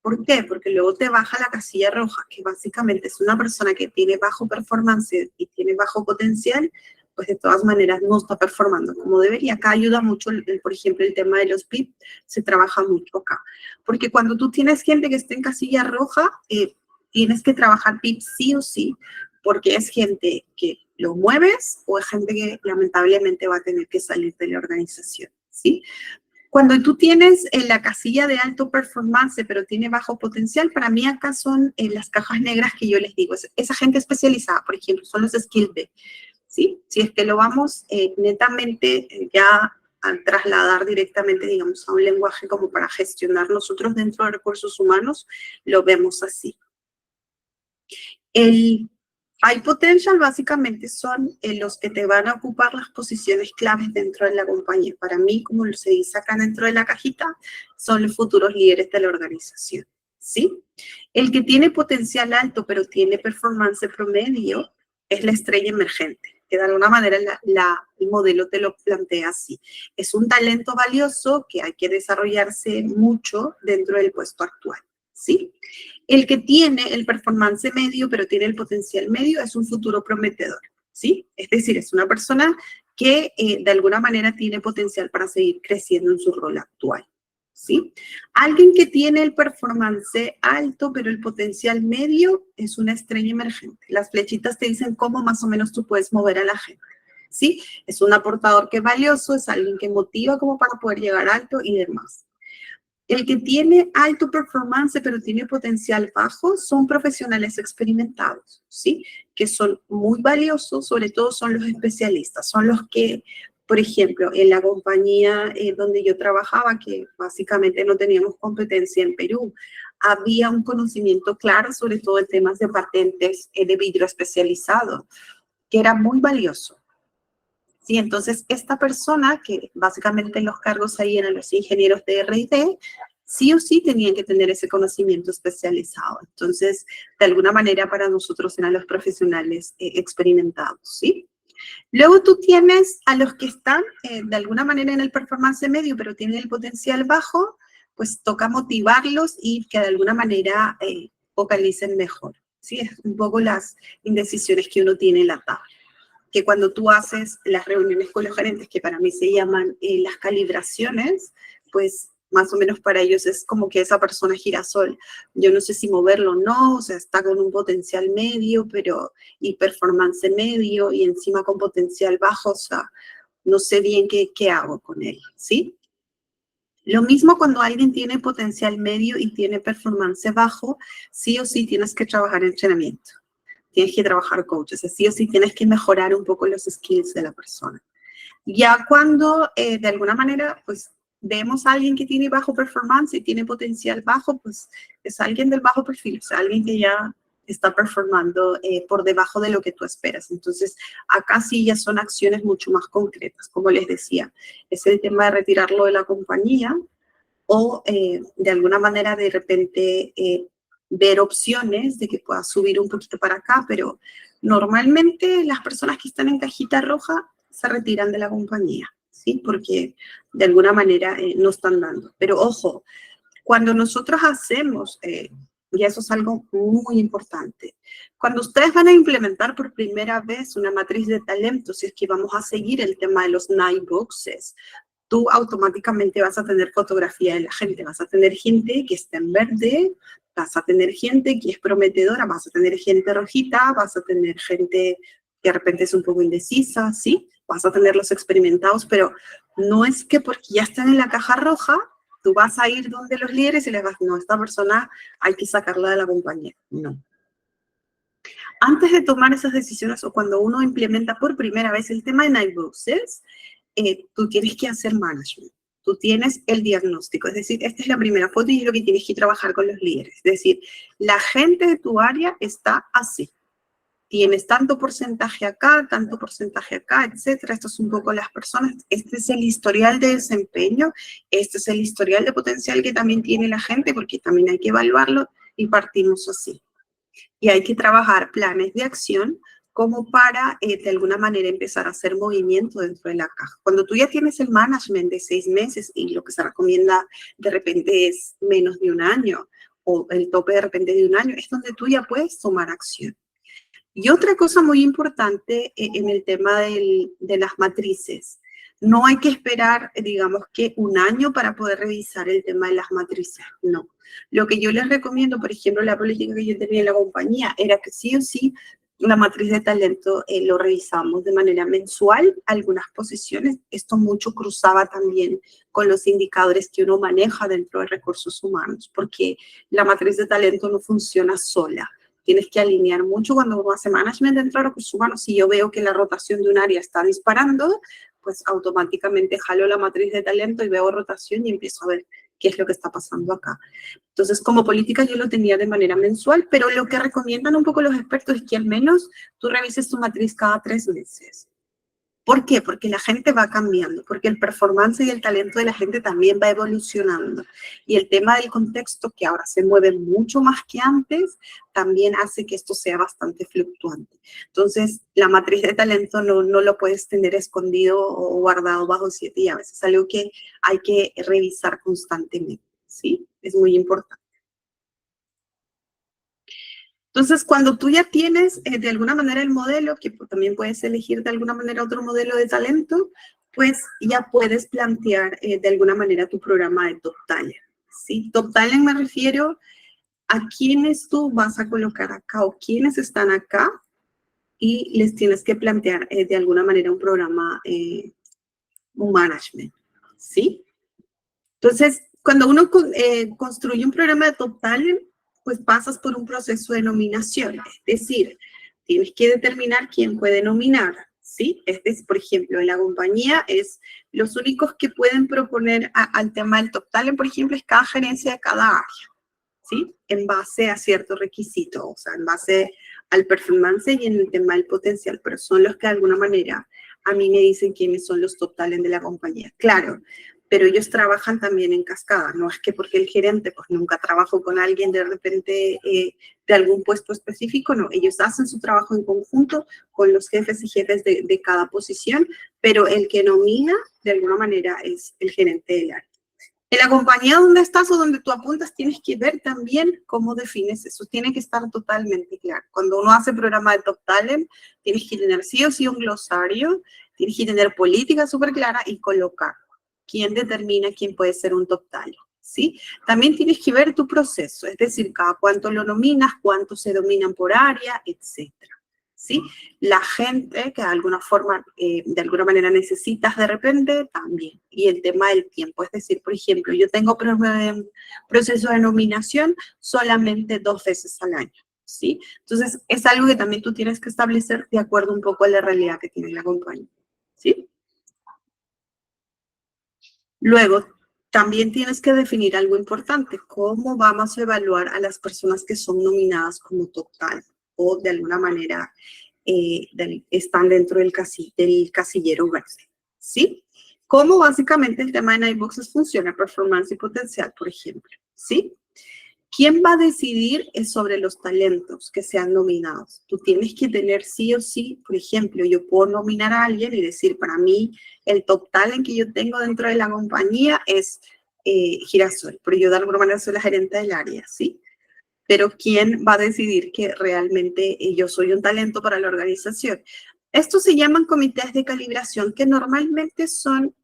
¿Por qué? Porque luego te baja la casilla roja, que básicamente es una persona que tiene bajo performance y tiene bajo potencial, pues de todas maneras no está performando como debería. Acá ayuda mucho, por ejemplo, el tema de los PIP, se trabaja mucho acá. Porque cuando tú tienes gente que está en casilla roja, tienes que trabajar PIP sí o sí, porque es gente que lo mueves o es gente que lamentablemente va a tener que salir de la organización, ¿sí? Cuando tú tienes la casilla de alto performance, pero tiene bajo potencial, para mí acá son las cajas negras que yo les digo. Esa gente especializada, por ejemplo, son los skill B, ¿sí? Si es que lo vamos netamente ya a trasladar directamente, digamos, a un lenguaje como para gestionar nosotros dentro de recursos humanos, lo vemos así. El high potential básicamente son los que te van a ocupar las posiciones claves dentro de la compañía. Para mí, como se dice acá dentro de la cajita, son los futuros líderes de la organización, ¿sí? El que tiene potencial alto pero tiene performance promedio es la estrella emergente, que de alguna manera el modelo te lo plantea así. Es un talento valioso que hay que desarrollarse mucho dentro del puesto actual, ¿sí? El que tiene el performance medio, pero tiene el potencial medio, es un futuro prometedor, ¿sí? Es decir, es una persona que de alguna manera tiene potencial para seguir creciendo en su rol actual, ¿sí? Alguien que tiene el performance alto, pero el potencial medio, es una estrella emergente. Las flechitas te dicen cómo más o menos tú puedes mover a la gente, ¿sí? Es un aportador que es valioso, es alguien que motiva como para poder llegar alto y demás. El que tiene alto performance pero tiene potencial bajo son profesionales experimentados, ¿sí? Que son muy valiosos, sobre todo son los especialistas, son los que, por ejemplo, en la compañía donde yo trabajaba, que básicamente no teníamos competencia en Perú, había un conocimiento claro sobre todo en temas de patentes de vidrio especializado, que era muy valioso. Sí, entonces esta persona, que básicamente los cargos ahí eran los ingenieros de R&D, sí o sí tenían que tener ese conocimiento especializado. Entonces, de alguna manera para nosotros eran los profesionales experimentados, ¿sí? Luego tú tienes a los que están de alguna manera en el performance medio, pero tienen el potencial bajo, pues toca motivarlos y que de alguna manera focalicen mejor, ¿sí? Es un poco las indecisiones que uno tiene en la tabla, que cuando tú haces las reuniones con los gerentes, que para mí se llaman las calibraciones, pues más o menos para ellos es como que esa persona girasol, yo no sé si moverlo o no, o sea, está con un potencial medio, pero y performance medio, y encima con potencial bajo, o sea, no sé bien qué hago con él, ¿sí? Lo mismo cuando alguien tiene potencial medio y tiene performance bajo, sí o sí tienes que trabajar entrenamiento. Tienes que trabajar coaches, así o sí tienes que mejorar un poco los skills de la persona. Ya cuando de alguna manera pues vemos a alguien que tiene bajo performance y tiene potencial bajo, pues es alguien del bajo perfil, o sea, alguien que ya está performando por debajo de lo que tú esperas. Entonces, acá sí ya son acciones mucho más concretas, como les decía. Es el tema de retirarlo de la compañía o de alguna manera de repente ver opciones de que pueda subir un poquito para acá, pero normalmente las personas que están en cajita roja se retiran de la compañía, ¿sí? Porque de alguna manera no están dando. Pero ojo, cuando nosotros hacemos, y eso es algo muy importante, cuando ustedes van a implementar por primera vez una matriz de talentos, si es que vamos a seguir el tema de los night boxes, tú automáticamente vas a tener fotografía de la gente, vas a tener gente que está en verde, vas a tener gente que es prometedora, vas a tener gente rojita, vas a tener gente que de repente es un poco indecisa, ¿sí? Vas a tener los experimentados, pero no es que porque ya están en la caja roja, tú vas a ir donde los líderes y les vas, no, esta persona hay que sacarla de la compañía. No. Antes de tomar esas decisiones o cuando uno implementa por primera vez el tema de night boxes, tú tienes que hacer management. Tú tienes el diagnóstico, es decir, esta es la primera foto y es lo que tienes que trabajar con los líderes. Es decir, la gente de tu área está así. Tienes tanto porcentaje acá, etcétera. Esto es un poco las personas. Este es el historial de desempeño, este es el historial de potencial que también tiene la gente, porque también hay que evaluarlo y partimos así. Y hay que trabajar planes de acción como para, de alguna manera, empezar a hacer movimiento dentro de la caja. Cuando tú ya tienes el management de 6 meses y lo que se recomienda de repente es menos de un año, o el tope de repente de un año, es donde tú ya puedes tomar acción. Y otra cosa muy importante en el tema de las matrices, no hay que esperar, digamos que un año para poder revisar el tema de las matrices, no. Lo que yo les recomiendo, por ejemplo, la política que yo tenía en la compañía, era que sí o sí la matriz de talento lo revisamos de manera mensual, algunas posiciones, esto mucho cruzaba también con los indicadores que uno maneja dentro de recursos humanos, porque la matriz de talento no funciona sola. Tienes que alinear mucho cuando uno hace management dentro de recursos humanos. Si yo veo que la rotación de un área está disparando, pues automáticamente jalo la matriz de talento y veo rotación y empiezo a ver qué es lo que está pasando acá. Entonces, como política yo lo tenía de manera mensual, pero lo que recomiendan un poco los expertos es que al menos tú revises tu matriz cada 3 meses. ¿Por qué? Porque la gente va cambiando, porque el performance y el talento de la gente también va evolucionando. Y el tema del contexto, que ahora se mueve mucho más que antes, también hace que esto sea bastante fluctuante. Entonces, la matriz de talento no lo puedes tener escondido o guardado bajo 7 llaves. Es algo que hay que revisar constantemente, ¿sí? Es muy importante. Entonces, cuando tú ya tienes de alguna manera el modelo, que también puedes elegir de alguna manera otro modelo de talento, pues ya puedes plantear de alguna manera tu programa de Top Talent, ¿sí? Top Talent me refiero a quiénes tú vas a colocar acá o quiénes están acá y les tienes que plantear de alguna manera un programa, un management, ¿sí? Entonces, cuando uno construye un programa de Top Talent, pues pasas por un proceso de nominación, es decir, tienes que determinar quién puede nominar, ¿sí? Por ejemplo, en la compañía los únicos que pueden proponer al tema del Top Talent, por ejemplo, es cada gerencia de cada área, ¿sí? En base a ciertos requisitos, o sea, en base al performance y en el tema del potencial, pero son los que de alguna manera a mí me dicen quiénes son los Top Talent de la compañía. Claro, pero ellos trabajan también en cascada, no es que porque el gerente pues nunca trabajó con alguien de repente de algún puesto específico, no, ellos hacen su trabajo en conjunto con los jefes y jefes de cada posición, pero el que nomina de alguna manera es el gerente del área. En la compañía donde estás o donde tú apuntas, tienes que ver también cómo defines eso. Tiene que estar totalmente claro. Cuando uno hace programa de Top Talent, tienes que tener sí o sí un glosario, tienes que tener política súper clara y colocar quién determina quién puede ser un Top Talent, ¿sí? También tienes que ver tu proceso, es decir, cada cuánto lo nominas, cuántos se dominan por área, etcétera. ¿Sí? La gente que de alguna forma, de alguna manera necesitas de repente, también. Y el tema del tiempo, es decir, por ejemplo, yo tengo proceso de nominación solamente 2 veces al año, ¿sí? Entonces, es algo que también tú tienes que establecer de acuerdo un poco a la realidad que tiene la compañía, ¿sí? Luego, también tienes que definir algo importante, cómo vamos a evaluar a las personas que son nominadas como top talent o de alguna manera están dentro del casillero verde, ¿sí? Cómo básicamente el tema de Nightboxes funciona, performance y potencial, por ejemplo, ¿sí? ¿Quién va a decidir sobre los talentos que sean nominados? Tú tienes que tener sí o sí, por ejemplo, yo puedo nominar a alguien y decir, para mí, el top talent que yo tengo dentro de la compañía es Girasol, pero yo de alguna manera soy la gerente del área, ¿sí? Pero ¿quién va a decidir que realmente yo soy un talento para la organización? Estos se llaman comités de calibración, que normalmente son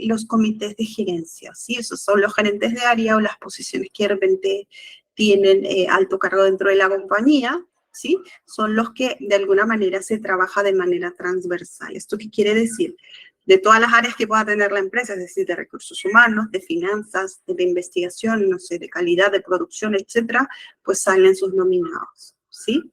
los comités de gerencia, ¿sí? Esos son los gerentes de área o las posiciones que de repente tienen alto cargo dentro de la compañía, ¿sí? Son los que de alguna manera se trabaja de manera transversal. ¿Esto qué quiere decir? De todas las áreas que pueda tener la empresa, es decir, de recursos humanos, de finanzas, de investigación, no sé, de calidad, de producción, etcétera, pues salen sus nominados, ¿sí?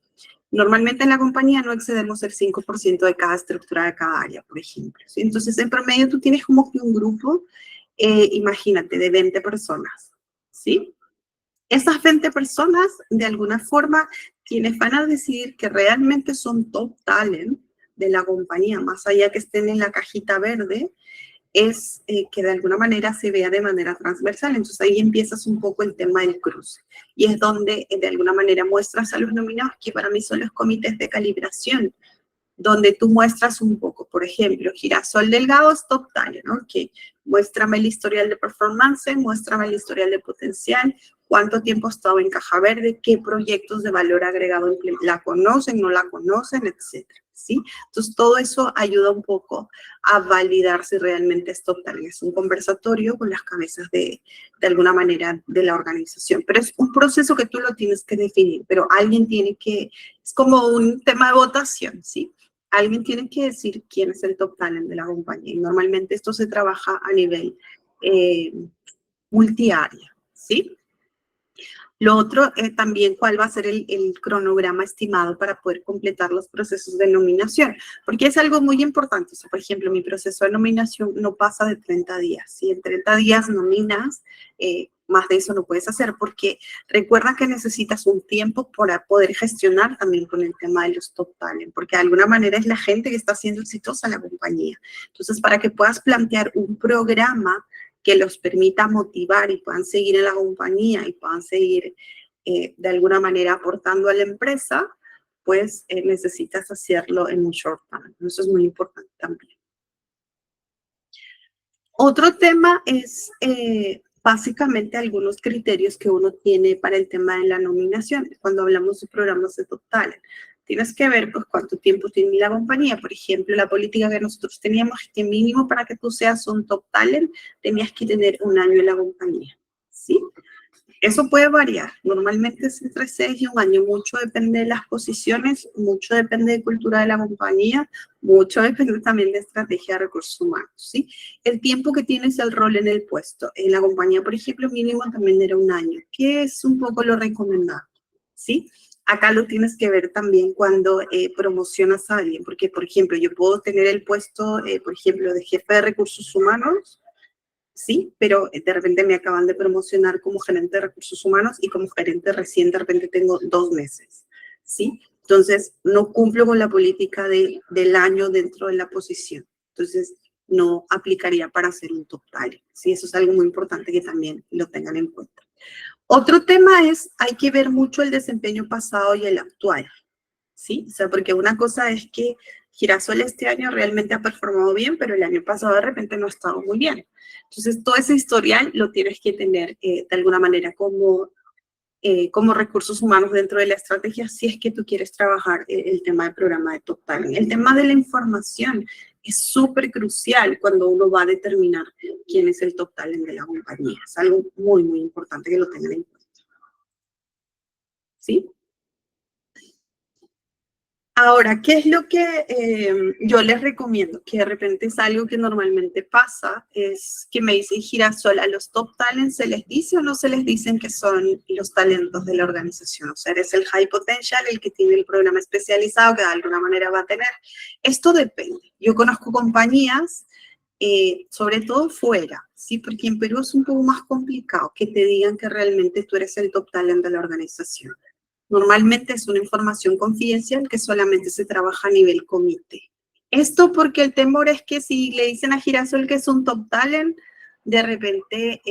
Normalmente en la compañía no excedemos el 5% de cada estructura de cada área, por ejemplo, ¿sí? Entonces, en promedio tú tienes como que un grupo, imagínate, de 20 personas, ¿sí? Esas 20 personas, de alguna forma, quienes van a decidir que realmente son top talent de la compañía, más allá que estén en la cajita verde, es que de alguna manera se vea de manera transversal. Entonces ahí empiezas un poco el tema del cruce. Y es donde de alguna manera muestras a los nominados, que para mí son los comités de calibración, donde tú muestras un poco, por ejemplo, Girasol Delgado es top talent, ¿no? Que muéstrame el historial de performance, muéstrame el historial de potencial, cuánto tiempo ha estado en caja verde, qué proyectos de valor agregado la conocen, no la conocen, etcétera, ¿sí? Entonces, todo eso ayuda un poco a validar si realmente es top talent. Es un conversatorio con las cabezas de alguna manera de la organización, pero es un proceso que tú lo tienes que definir, pero alguien tiene que, es como un tema de votación, ¿sí? Alguien tiene que decir quién es el top talent de la compañía. Y normalmente esto se trabaja a nivel multiárea, ¿sí? Lo otro, también, cuál va a ser el cronograma estimado para poder completar los procesos de nominación, porque es algo muy importante. O sea, por ejemplo, mi proceso de nominación no pasa de 30 días. Si en 30 días nominas, más de eso no puedes hacer, porque recuerda que necesitas un tiempo para poder gestionar también con el tema de los top talent, porque de alguna manera es la gente que está haciendo exitosa la compañía. Entonces, para que puedas plantear un programa que los permita motivar y puedan seguir en la compañía y puedan seguir de alguna manera aportando a la empresa, pues necesitas hacerlo en un short time. Eso es muy importante también. Otro tema es básicamente algunos criterios que uno tiene para el tema de la nominación. Cuando hablamos de programas de Top Talent, tienes que ver pues cuánto tiempo tiene la compañía. Por ejemplo, la política que nosotros teníamos es que mínimo para que tú seas un Top Talent tenías que tener 1 año en la compañía, ¿sí? Eso puede variar, normalmente es entre 6 y 1 año, mucho depende de las posiciones, mucho depende de cultura de la compañía, mucho depende también de estrategia de recursos humanos, ¿sí? El tiempo que tienes el rol en el puesto, en la compañía, por ejemplo, mínimo también era 1 año, que es un poco lo recomendable, ¿sí? Acá lo tienes que ver también cuando promocionas a alguien, porque, por ejemplo, yo puedo tener el puesto, por ejemplo, de jefe de recursos humanos, sí, pero de repente me acaban de promocionar como gerente de recursos humanos y como gerente recién de repente tengo 2 meses, ¿sí? Entonces, no cumplo con la política del año dentro de la posición. Entonces, no aplicaría para hacer un top talent, ¿sí? Eso es algo muy importante que también lo tengan en cuenta. Otro tema es, hay que ver mucho el desempeño pasado y el actual, ¿sí? O sea, porque una cosa es que Girasol este año realmente ha performado bien, pero el año pasado de repente no ha estado muy bien. Entonces, todo ese historial lo tienes que tener de alguna manera como recursos humanos dentro de la estrategia si es que tú quieres trabajar el tema del programa de Top Talent. El tema de la información es súper crucial cuando uno va a determinar quién es el Top Talent de la compañía. Es algo muy, muy importante que lo tengan en cuenta. ¿Sí? Ahora, ¿qué es lo que yo les recomiendo? Que de repente es algo que normalmente pasa, es que me dicen, Girasol, ¿a los top talents se les dice o no se les dicen que son los talentos de la organización? O sea, eres el high potential, el que tiene el programa especializado, que de alguna manera va a tener. Esto depende. Yo conozco compañías, sobre todo fuera, ¿sí? Porque en Perú es un poco más complicado que te digan que realmente tú eres el top talent de la organización. Normalmente es una información confidencial que solamente se trabaja a nivel comité. Esto porque el temor es que si le dicen a Girasol que es un top talent, de repente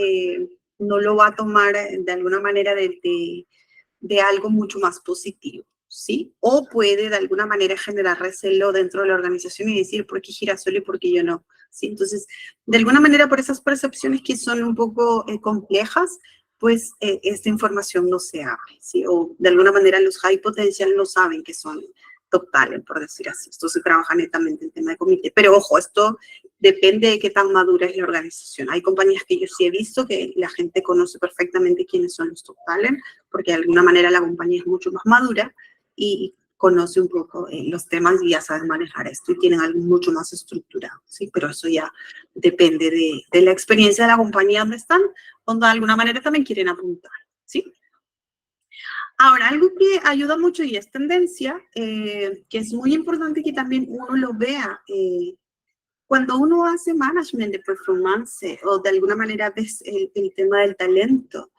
no lo va a tomar de alguna manera de algo mucho más positivo, ¿sí? O puede de alguna manera generar recelo dentro de la organización y decir, ¿por qué Girasol y por qué yo no? ¿Sí? Entonces, de alguna manera por esas percepciones que son un poco complejas, pues esta información no se abre, ¿sí? O de alguna manera los high potential no saben que son top talent, por decir así. Esto se trabaja netamente en tema de comité. Pero ojo, esto depende de qué tan madura es la organización. Hay compañías que yo sí he visto que la gente conoce perfectamente quiénes son los top talent, porque de alguna manera la compañía es mucho más madura y conoce un poco los temas y ya saben manejar esto y tienen algo mucho más estructurado, ¿sí? Pero eso ya depende de la experiencia de la compañía donde están, donde de alguna manera también quieren apuntar, ¿sí? Ahora, algo que ayuda mucho y es tendencia, que es muy importante que también uno lo vea, cuando uno hace management de performance o de alguna manera ves el tema del talento,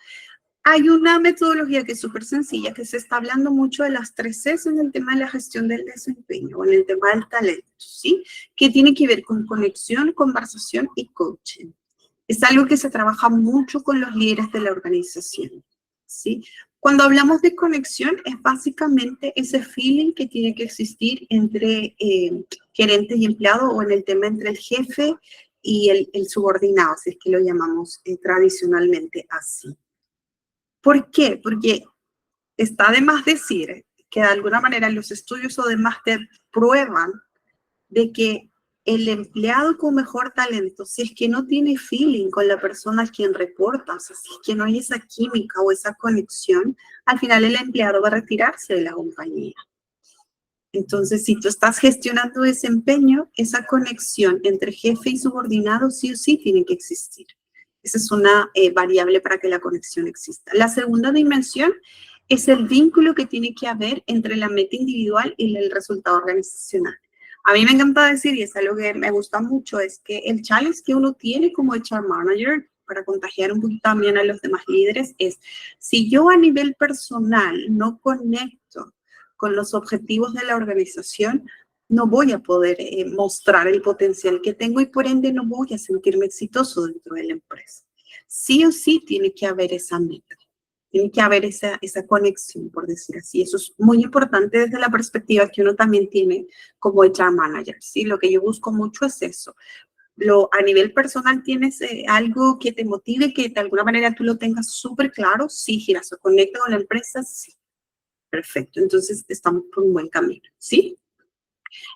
hay una metodología que es súper sencilla, que se está hablando mucho de las 3 Cs en el tema de la gestión del desempeño, o en el tema del talento, ¿sí? Que tiene que ver con conexión, conversación y coaching. Es algo que se trabaja mucho con los líderes de la organización, ¿sí? Cuando hablamos de conexión, es básicamente ese feeling que tiene que existir entre gerente y empleado, o en el tema entre el jefe y el subordinado, si es que lo llamamos tradicionalmente así. ¿Por qué? Porque está de más decir que de alguna manera los estudios o demás te prueban de que el empleado con mejor talento, si es que no tiene feeling con la persona a quien reporta, o sea, si es que no hay esa química o esa conexión, al final el empleado va a retirarse de la compañía. Entonces, si tú estás gestionando desempeño, esa conexión entre jefe y subordinado sí o sí tiene que existir. Esa es una variable para que la conexión exista. La segunda dimensión es el vínculo que tiene que haber entre la meta individual y el resultado organizacional. A mí me encanta decir, y es algo que me gusta mucho, es que el challenge que uno tiene como HR manager para contagiar un poquito también a los demás líderes es, si yo a nivel personal no conecto con los objetivos de la organización, no voy a poder mostrar el potencial que tengo y por ende no voy a sentirme exitoso dentro de la empresa. Sí o sí tiene que haber esa meta, tiene que haber esa conexión, por decir así. Eso es muy importante desde la perspectiva que uno también tiene como HR manager, ¿sí? Lo que yo busco mucho es eso. A nivel personal, ¿tienes algo que te motive, que de alguna manera tú lo tengas súper claro? Sí, Girasol, conecta con la empresa, sí. Perfecto, entonces estamos por un buen camino, ¿sí?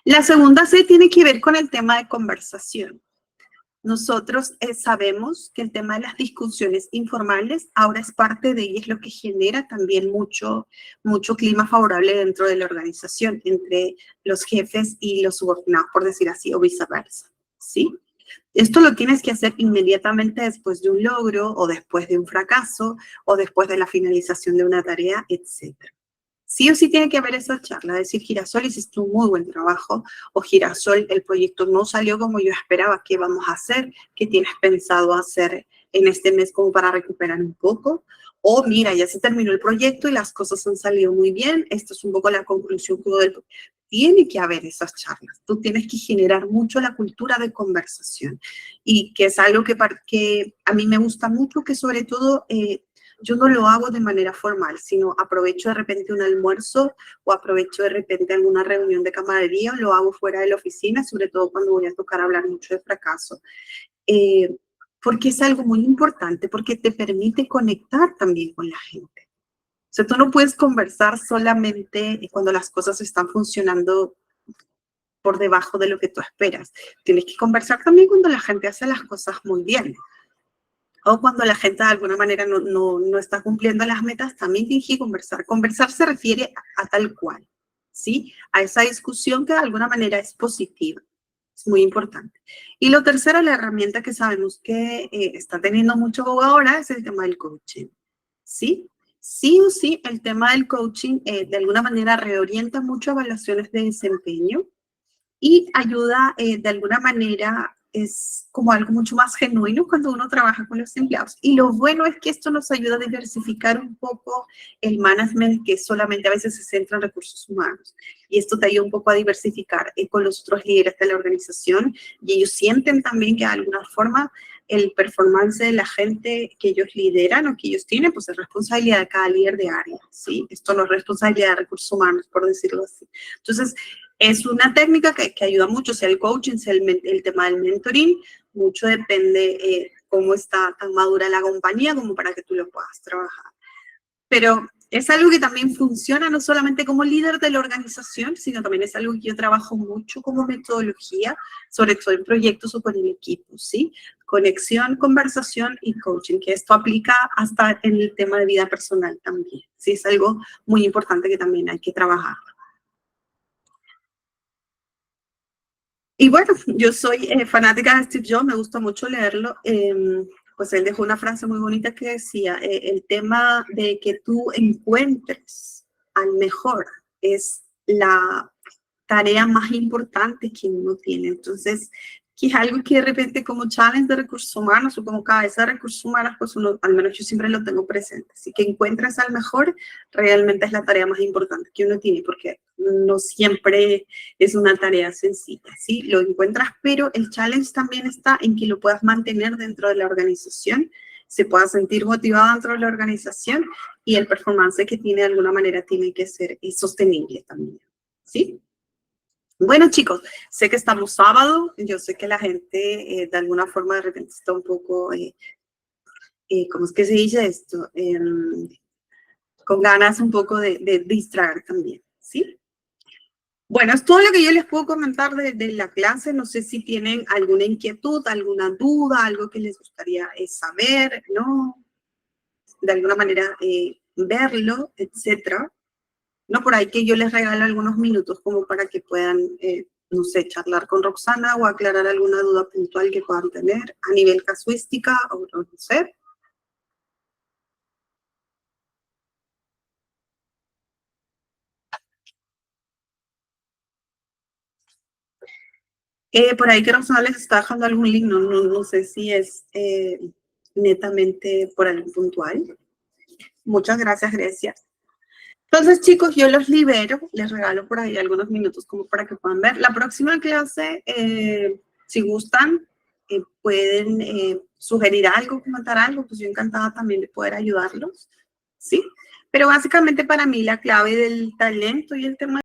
La segunda C tiene que ver con el tema de conversación. Nosotros sabemos que el tema de las discusiones informales ahora es parte de y es lo que genera también mucho clima favorable dentro de la organización, entre los jefes y los subordinados, por decir así, o viceversa, ¿sí? Esto lo tienes que hacer inmediatamente después de un logro, o después de un fracaso, o después de la finalización de una tarea, etc. Sí o sí tiene que haber esa charla, decir, Girasol, hiciste un muy buen trabajo, o Girasol, el proyecto no salió como yo esperaba, ¿qué vamos a hacer? ¿Qué tienes pensado hacer en este mes como para recuperar un poco? O mira, ya se terminó el proyecto y las cosas han salido muy bien, esto es un poco la conclusión que hubo del proyecto. Tiene que haber esas charlas, tú tienes que generar mucho la cultura de conversación, y que es algo que a mí me gusta mucho, que sobre todo yo no lo hago de manera formal, sino aprovecho de repente un almuerzo o aprovecho de repente alguna reunión de camaradería, lo hago fuera de la oficina, sobre todo cuando voy a tocar hablar mucho de fracaso. Porque es algo muy importante, porque te permite conectar también con la gente. O sea, tú no puedes conversar solamente cuando las cosas están funcionando por debajo de lo que tú esperas. Tienes que conversar también cuando la gente hace las cosas muy bien. O cuando la gente de alguna manera no está cumpliendo las metas, también tienes que conversar. Conversar se refiere a tal cual, ¿sí? A esa discusión que de alguna manera es positiva. Es muy importante. Y lo tercero, la herramienta que sabemos que está teniendo mucho boga ahora es el tema del coaching, ¿sí? Sí o sí, el tema del coaching de alguna manera reorienta mucho evaluaciones de desempeño y ayuda de alguna manera, es como algo mucho más genuino cuando uno trabaja con los empleados. Y lo bueno es que esto nos ayuda a diversificar un poco el management, que solamente a veces se centra en recursos humanos. Y esto te ayuda un poco a diversificar con los otros líderes de la organización, y ellos sienten también que de alguna forma el performance de la gente que ellos lideran o que ellos tienen, pues es responsabilidad de cada líder de área, ¿sí? Esto no es responsabilidad de recursos humanos, por decirlo así. Entonces, es una técnica que ayuda mucho, sea el coaching, sea el tema del mentoring, mucho depende cómo está tan madura la compañía como para que tú lo puedas trabajar. Pero es algo que también funciona no solamente como líder de la organización, sino también es algo que yo trabajo mucho como metodología, sobre todo en proyectos o con el equipo, ¿sí? Conexión, conversación y coaching, que esto aplica hasta en el tema de vida personal también, ¿sí? Es algo muy importante que también hay que trabajar. Y bueno, yo soy fanática de Steve Jobs, me gusta mucho leerlo. Pues él dejó una frase muy bonita que decía, el tema de que tú encuentres al mejor es la tarea más importante que uno tiene. Entonces, que es algo que de repente como challenge de recursos humanos o como cabeza de recursos humanos, pues uno, al menos yo siempre lo tengo presente. Así que encuentras al mejor, realmente es la tarea más importante que uno tiene, porque no siempre es una tarea sencilla, ¿sí? Lo encuentras, pero el challenge también está en que lo puedas mantener dentro de la organización, se pueda sentir motivado dentro de la organización, y el performance que tiene de alguna manera tiene que ser sostenible también, ¿sí? Bueno, chicos, sé que estamos sábado, yo sé que la gente de alguna forma de repente está un poco, ¿cómo es que se dice esto? Con ganas un poco de distraer también, ¿sí? Bueno, es todo lo que yo les puedo comentar de la clase. No sé si tienen alguna inquietud, alguna duda, algo que les gustaría saber, ¿no? De alguna manera verlo, etcétera. No, por ahí que yo les regalo algunos minutos como para que puedan, no sé, charlar con Roxana o aclarar alguna duda puntual que puedan tener a nivel casuística o no sé. Por ahí que Roxana les está dejando algún link, no sé si es netamente por algo puntual. Muchas gracias, Grecia. Entonces, chicos, yo los libero, les regalo por ahí algunos minutos como para que puedan ver. La próxima clase, si gustan, pueden sugerir algo, comentar algo, pues yo encantada también de poder ayudarlos, ¿sí? Pero básicamente para mí la clave del talento y el tema